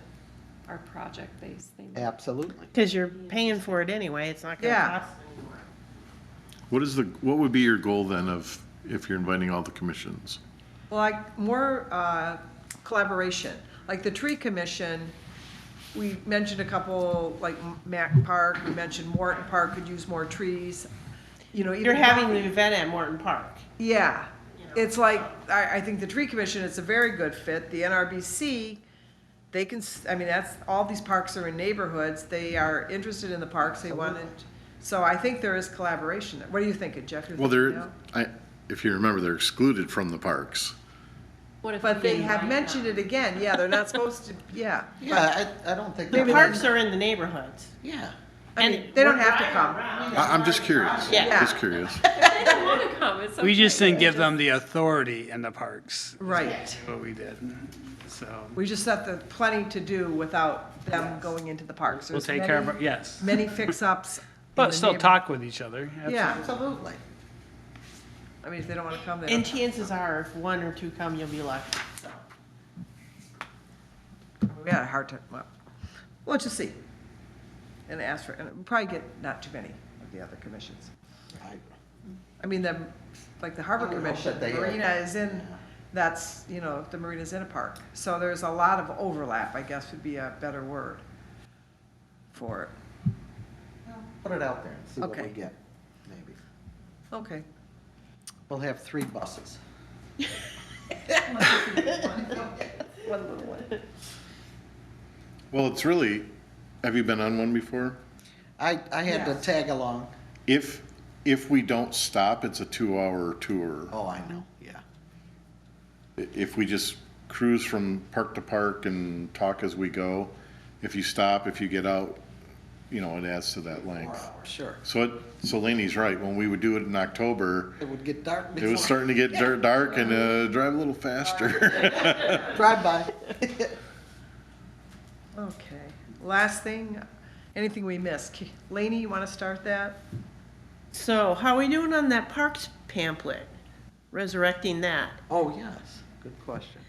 Our project-based thing. absolutely. Because you're paying for it anyway, it's not gonna Yeah. cost anymore. What would be your goal then if you're inviting all the commissions? Like more collaboration, like the tree commission, we mentioned a couple, like Mack Park, we mentioned Morton Park could use more trees. You know, You're even having the event at Morton Park. Yeah, it's like, I think the tree commission, it's a very good fit. The NRBC, they can, I mean, that's, all these parks are in neighborhoods. They are interested in the parks. They wanted, so I think there is collaboration there. What are you thinking, Jeff? You're Well, thinking if you remember, they're excluded from the parks. What if But we they invite have mentioned them? it again. Yeah, they're not supposed to, yeah. Yeah, I don't think. The Maybe parks are in the neighborhoods. Yeah, I mean, And they don't we're have to driving come. around. I'm just curious. Yeah. Just curious. They don't want to come, it's okay. We just didn't give them the authority in the parks. is Right. What we did, so. We just have the plenty to do without them going into the parks. We'll There's take care of many- it, yes. Many fix-ups. in But the still neighbor- talk with each other. Yeah, Absolutely. I mean, if they don't want to come, they And don't. chances are, if one or two come, you'll be lucky, so. We had a hard time, well, we'll just see. And ask for, and we'll probably get not too many of the other commissions. I mean, like the Harbor I would hope Commission, that they- Marina is in, that's, the marina's in a park. So there's a lot of overlap, I guess would be a better word for it. Put it out there and see what Okay. we get, maybe. Okay. We'll have 3 buses. One little one. Well, it's really, have you been on one before? I had to Yes. tag along. If we don't stop, it's a 2-hour tour. Oh, I know, yeah. If we just cruise from park to park and talk as we go, if you stop, if you get out, it adds to that 4 length. hours, sure. So Laney's right, when we would do it in October, It would get dark it before. was starting to get dark and drive a little faster. Drive by. Okay. Last thing, anything we missed? Laney, you want to start that? So, how are we doing on that parks pamphlet? Resurrecting that? Oh, yes, good question.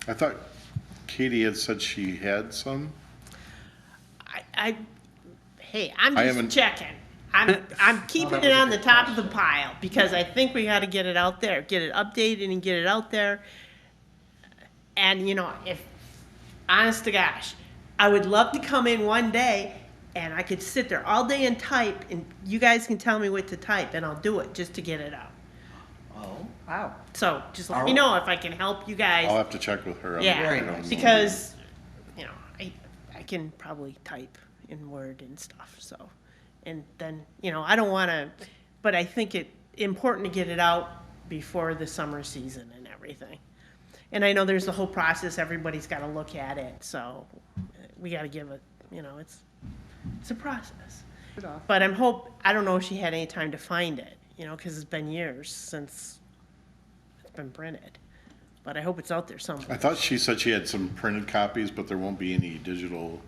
I thought Katie had said she had some. Hey, I'm I just haven't- checking. I'm keeping that it was a on the good top of the pile because I think we got to get it out there, get it updated and get it out there. And if, honest to gosh, I would love to come in one day and I could sit there all day and type, and you guys can tell me what to type, and I'll do it just to get it out. Oh, Wow. So just let me know if I can help you guys. I'll have to check with her. Yeah, Very I don't nice. know. because, I can probably type in Word and stuff, so. And then, I don't wanna, but I think it important to get it out before the summer season and everything. And I know there's the whole process, everybody's gotta look at it, so we gotta give it, it's a process. Good off. But I don't know if she had any time to find it, cause it's been years since it's been printed. But I hope it's out there I somewhere. thought she said she had some printed copies, but there won't be any digital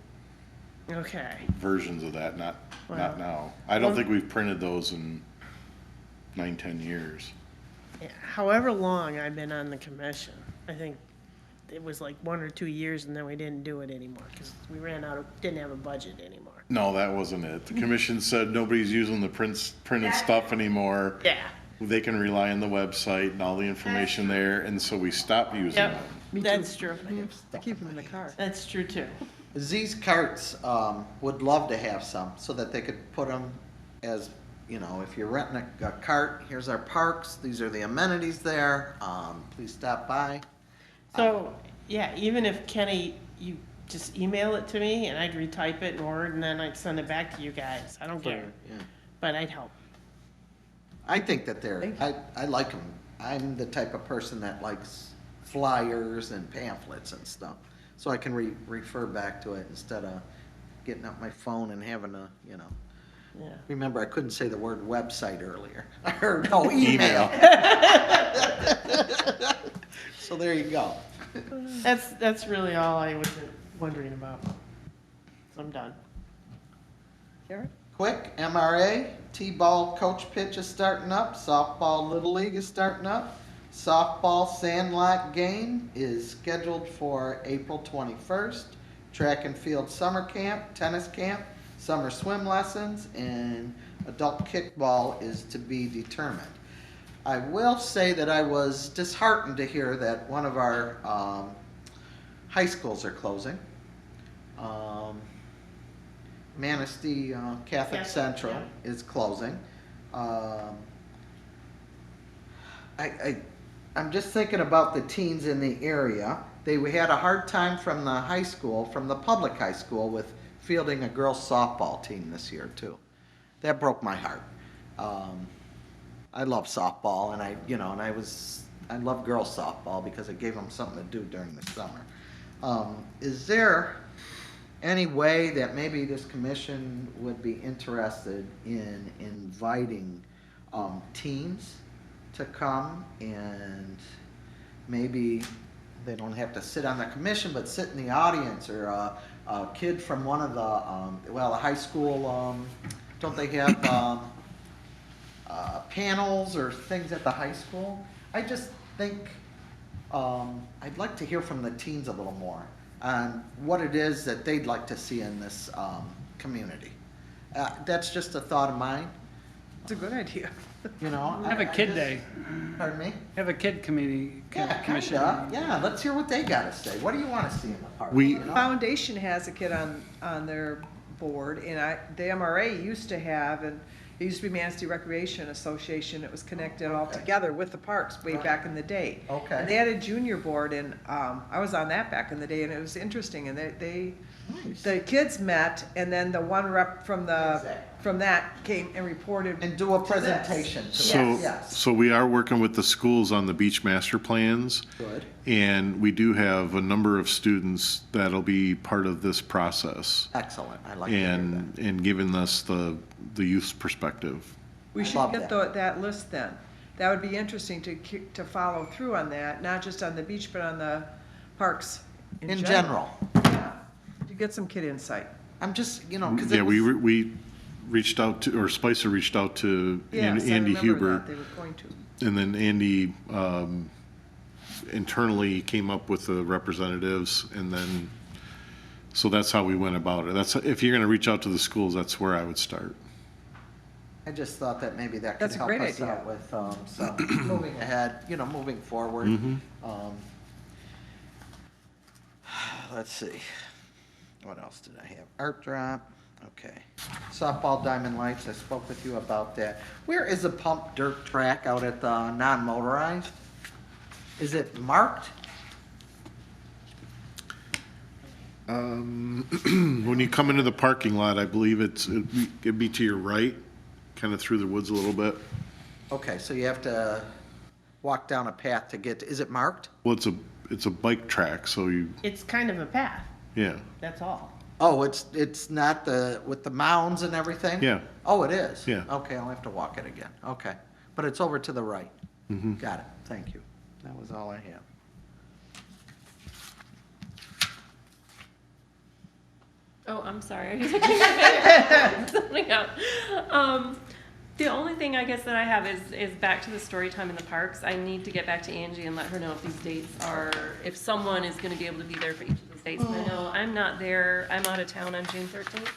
Okay. versions of that, not Well, now. I don't well- think we've printed those in 9-10 years. Yeah, however long I've been on the commission, I think it was like 1 or 2 years and then we didn't do it anymore because we didn't have a budget anymore. No, that wasn't it. The commission said nobody's using the printed stuff anymore. Yeah. They can rely on the website and all the information there, and so we stopped using Yep, them. that's true. I keep them in the car. That's true too. Z's Carts would love to have some so that they could put them as, if you're renting a cart, here's our parks, these are the amenities there, please stop by. So, yeah, even if Kenny, you just email it to me and I'd retype it in Word and then I'd send it back to you guys. I don't care, Yeah. but I'd help. I think that they're, Thank I like them. I'm the type of person that likes flyers and pamphlets and stuff. So I can refer back to it instead of getting out my phone and having to, Yeah. remember, I couldn't say the word website earlier. Or, no, email. So there you go. That's really all I was wondering about. So I'm done. Karen? Quick, MRA, T-ball coach pitch is starting up, softball Little League is starting up. Softball Sandlot game is scheduled for April 21st. Track and field summer camp, tennis camp, summer swim lessons, and adult kickball is to be determined. I will say that I was disheartened to hear that one of our high schools are closing. Manistee Catholic Yeah, Central yeah. is closing. I'm just thinking about the teens in the area. They had a hard time from the high school, from the public high school, with fielding a girls softball team this year too. That broke my heart. I love softball, and I love girls softball because it gave them something to do during the summer. Is there any way that maybe this commission would be interested in inviting teens to come, and maybe they don't have to sit on the commission, but sit in the audience, or a kid from one of the, well, the high school, don't they have panels or things at the high school? I just think I'd like to hear from the teens a little more on what it is that they'd like to see in this community. That's just a thought of mine, It's a good idea. you know. Have a I kid just- day. Pardon me? Have a kid committee, Yeah, commission. kinda. Yeah, let's hear what they gotta say. What do you wanna see in the park? We- you know? Foundation has a kid on their board, and the MRA used to have, and it used to be Manistee Recreation Association. It was connected all Okay. together with the parks way Right. back in the day. Okay. And they had a junior board, and I was on that back in the day, and it was interesting, and Nice. the kids met, and then the one rep from that came and reported. And do a to this. presentation to So, them, yes. so we are working with the schools on the beach master plans. Good. And we do have a number of students that'll be part of this process Excellent, I like to hear that. and giving us the youth perspective. We I should love get that. that list then. That would be interesting to follow through on that, not just on the beach, but on the parks In general. Yeah, to get some kid insight. I'm just, you know, because Yeah, we reached out to, or Spicer reached out to Yes, I Andy remember Huber. that, they were going to. And then Andy internally came up with the representatives, and then, so that's how we went about it. That's, if you're gonna reach out to the schools, that's where I would start. I just thought that maybe that could That's a help great us idea. out with some moving ahead, you know, moving forward. Let's see. What else did I have? Art drop, okay. Softball Diamond Lights, I spoke with you about that. Where is the pump dirt track out at the non-motorized? Is it marked? When you come into the parking lot, I believe it'd be to your right, kind of through the woods a little bit. Okay, so you have to walk down a path to get, is it marked? Well, it's a bike track, so you, It's kind of a path, yeah. that's all. Oh, it's not with the mounds and everything? Yeah. Oh, it is? Yeah. Okay, I'll have to walk it again. Okay. But it's over to the right. Got it. Thank you. That was all I have. Oh, I'm sorry. I just figured something out. The only thing I guess that I have is back to the story time in the parks. I need to get back to Angie and let her know if these dates are, if someone is gonna be able to be there for each of those dates. And I know I'm not there, I'm out of town on June 13th.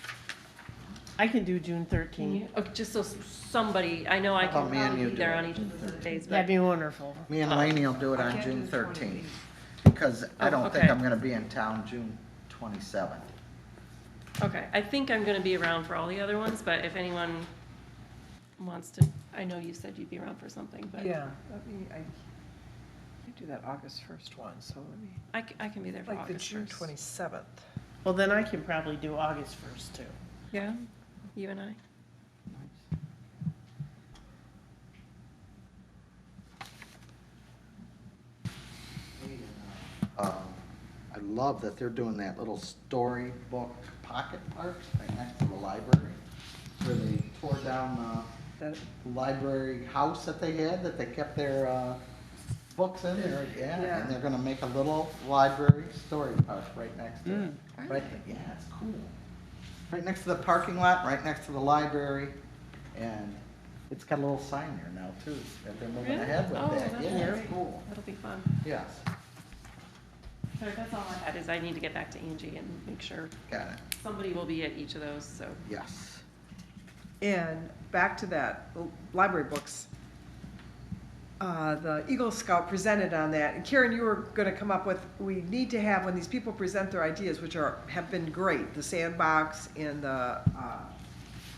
I can do June Can 13th. you, oh, just so somebody, I know I How can about me and probably you be do there it? on each of those days, That'd but, be wonderful. Me and Laney will do it on can't June do the 13th. Because I Oh, don't think okay. I'm gonna be in town June 27th. okay. I think I'm gonna be around for all the other ones, but if anyone wants to, I know you said you'd be around for something, but Yeah, I do that August 1st one, so let me, I can be there for like the August June 1st. 27th. Well, then I can probably do August 1st too. Yeah, you and I. I love that they're doing that little storybook pocket parks right next to the library, where they tore down That- the library house that they had, that they kept their books in there, yeah, Yeah. and they're gonna make a little library story park right next to it. Right, yeah, it's cool. Right next to the parking lot, right next to the library, and it's got a little sign there now too, that they're moving Really? ahead with Oh, that, that's yeah, it's great. cool, That'll be fun. yes, So that's all I had, is I need to get back to Angie and make sure got it, somebody will be at each of those, so. yes. And back to that, library books. The Eagle Scout presented on that, and Karen, you were gonna come up with, we need to have, when these people present their ideas, which have been great, the sandbox and the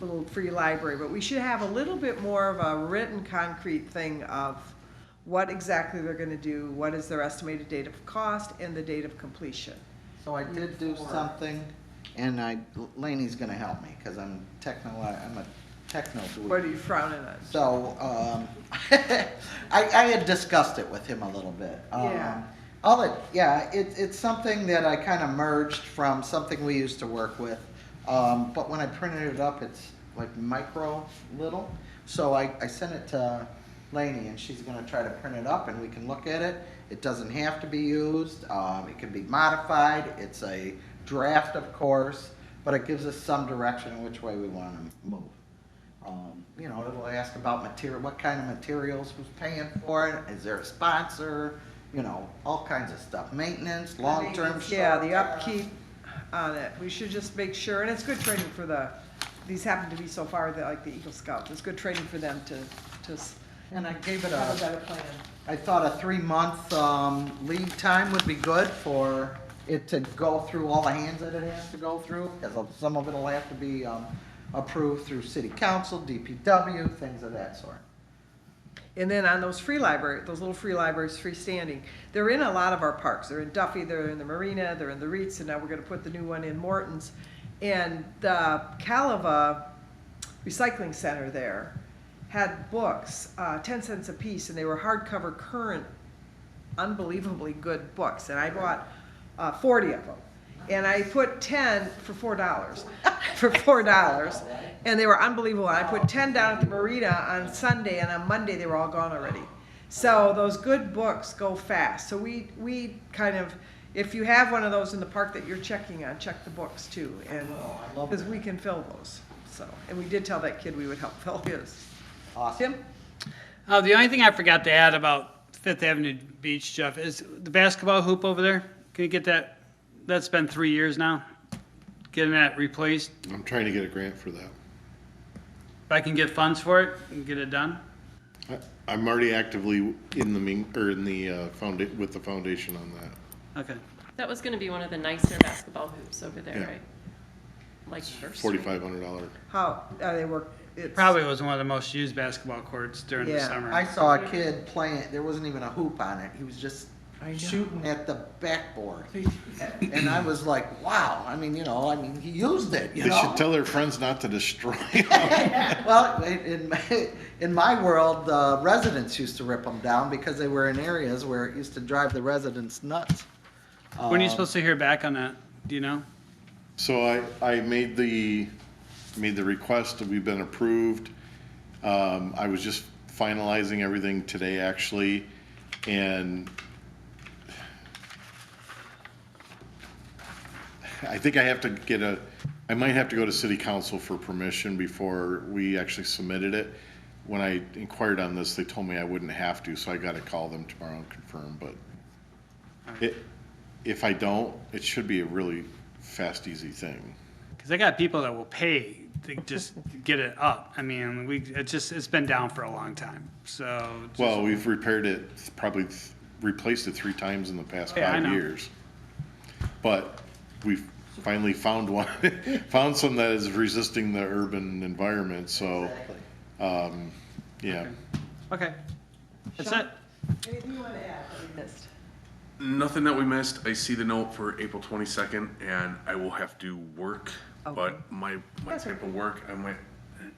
little free library, but we should have a little bit more of a written, concrete thing of what exactly they're gonna do, what is their estimated date of cost, and the date of completion. So I did do something, and Laney's gonna help me, cause I'm a techno What are dweeb. you frowning at? So, I had discussed it with him a little bit. Yeah. It's something that I kind of merged from something we used to work with. But when I printed it up, it's like micro little. So I sent it to Lainey and she's gonna try to print it up and we can look at it. It doesn't have to be used, it can be modified. It's a draft, of course, but it gives us some direction in which way we wanna move. You know, it'll ask about material, what kind of materials, who's paying for it, is there a sponsor, you know, all kinds of stuff. Maintenance, long-term, Yeah, the short-term. upkeep on it. We should just make sure, and it's good training for these happen to be so far, like the Eagle Scouts. It's good training for them to And I gave it have a better plan. I thought a 3-month lead time would be good for it to go through all the hands that it has to go through, because some of it'll have to be approved through city council, DPW, things of that sort. And then on those little free libraries, freestanding, they're in a lot of our parks. They're in Duffy, they're in the Marina, they're in the Reeds, and now we're gonna put the new one in Morton's. And the Calava Recycling Center there had books, 10 cents a piece, and they were hardcover, current, unbelievably good books. And I bought 40 of them. And I put 10 for $4, for $4. And they were unbelievable. I put 10 down at the Marina on Sunday, and on Monday they were all gone already. So those good books go fast. So we kind of, if you have one of those in the park that you're checking on, check the books too. And, because we can fill those. So, and we did tell that kid we would help fill his. Awesome. Tim? The only thing I forgot to add about Fifth Avenue Beach, Jeff, is the basketball hoop over there. Can you get that? That's been 3 years now. Getting that replaced. I'm trying to get a grant for that. If I can get funds for it and get it done. I'm already actively in the with the foundation on that. Okay. That was gonna be one of the nicer basketball hoops over there, Yeah. right? Like First. $4,500. How, they work, it's. Probably was one of the most used basketball courts during the Yeah, summer. I saw a kid playing, there wasn't even a hoop on it. He was just I know. shooting at the backboard. And I was like, wow, he used it, you They know? should tell their friends not to destroy them. Well, in my world, the residents used to rip them down because they were in areas where it used to drive the residents nuts. When are you supposed to hear back on that? Do you know? So I made the request, we've been approved. I was just finalizing everything today, actually, and I think I might have to go to city council for permission before we actually submitted it. When I inquired on this, they told me I wouldn't have to, so I gotta call them tomorrow and confirm, but if I don't, it should be a really fast, easy thing. Because I got people that will pay to just get it up. I mean, it's been down for a long time. So. Well, we've repaired it, probably replaced it 3 times in the past Yeah, I 5 know. years. But we've finally found one, found some that is resisting the urban environment, so, yeah. Okay. That's it. Anything you want to add that we missed? Nothing that we missed. I see the note for April 22nd, and I will have to work. Okay. But my That's type okay. of work, I might,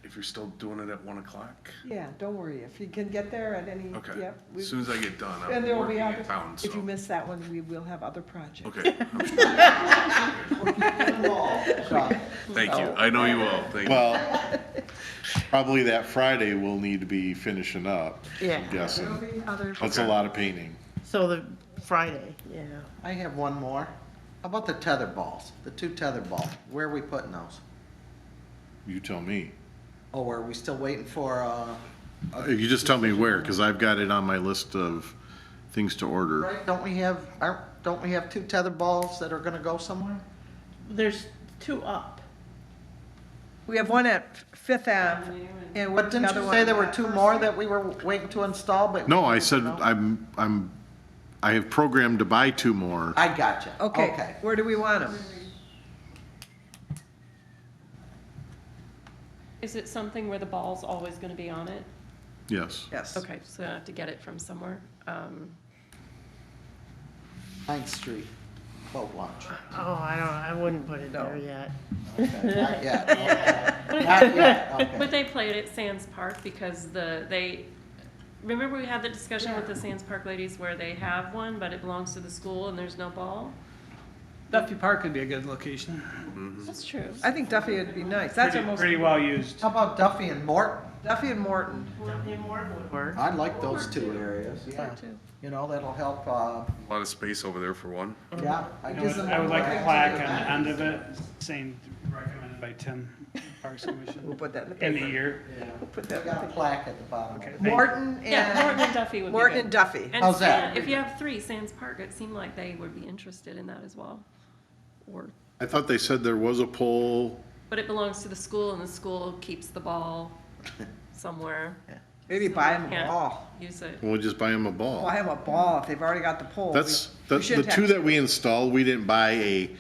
if you're still doing it at 1 o'clock. Yeah, don't worry. If you can get there at any, Okay. yep. As soon as I get done, And I'm there will be working other, in town, so. if you miss that one, we will have other projects. Okay, I'm sure. Thank you. I know you will. Thank you. Well, probably that Friday we'll need to be finishing up, Yeah. I'm guessing. There'll be other. That's a lot of painting. So the Friday, yeah. I have one more. How about the tether balls, the 2 tether balls? Where are we putting those? You tell me. Oh, are we still waiting for, You just tell me where, because I've got it on my list of things to order. right, don't we have 2 tether balls that are gonna go somewhere? There's 2 up. We have one at Fifth Ave, and But didn't another you one. say there were 2 more that we were waiting to install, but? No, I said I have programmed to buy 2 more. I gotcha. Okay, where do we want them? Is it something where the ball's always gonna be on it? Yes. Yes. Okay, so I have to get it from somewhere. 9th Street, boat launch. Oh, I wouldn't put it No. there yet. Okay, not yet, okay. Not yet, okay. But they play it at Sands Park because remember we had the discussion with the Sands Park ladies where they have one, but it belongs to the school and there's no ball? Duffy Park could be a good location. That's true. I think Duffy would be nice. That's our Pretty, most, pretty well used. How about Duffy and Morton? Duffy and Morton. More would work. I like those two areas, yeah. too. You know, that'll help, A lot of space over there for one. yeah. I would like a plaque on the end of it saying recommended by Tim, Parks We'll Commission, put that in the in the paper. year. Put I that, got a plaque at the bottom of Okay, it. thank you. Morton Yeah, Morton and, and Duffy would be Morton good. and Duffy. And How's that? If you have 3, Sands Park, it seemed like they would be interested in that as well. Or, I thought they said there was a pole. but it belongs to the school and the school keeps the ball somewhere. Maybe buy them a Can't ball. Use it. We'll just buy them a ball. Buy them a ball if they've already got the pole. That's, We the shouldn't two have- that we installed, we didn't buy a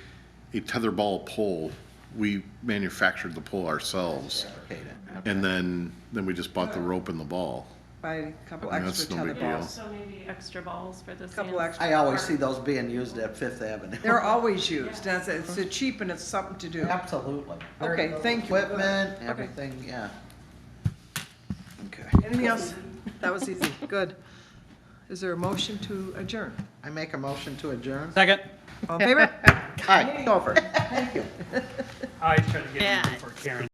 tetherball pole. We manufactured the pole ourselves. Fabricate it. And then we just bought the rope and the ball. Buy a couple I mean, that's extra no tether big deal. balls. So maybe extra balls for the Couple Sands. extra. I always see those being used at Fifth Avenue. They're always used. It's cheap and it's something to do. Absolutely. Okay, Very little thank you. Equipment, everything, yeah. Okay. Anything else? That was easy. Good. Is there a motion to adjourn? I make a motion to adjourn. Second. All in favor? Aye. Meeting over. Thank you. I always try to get in before Karen.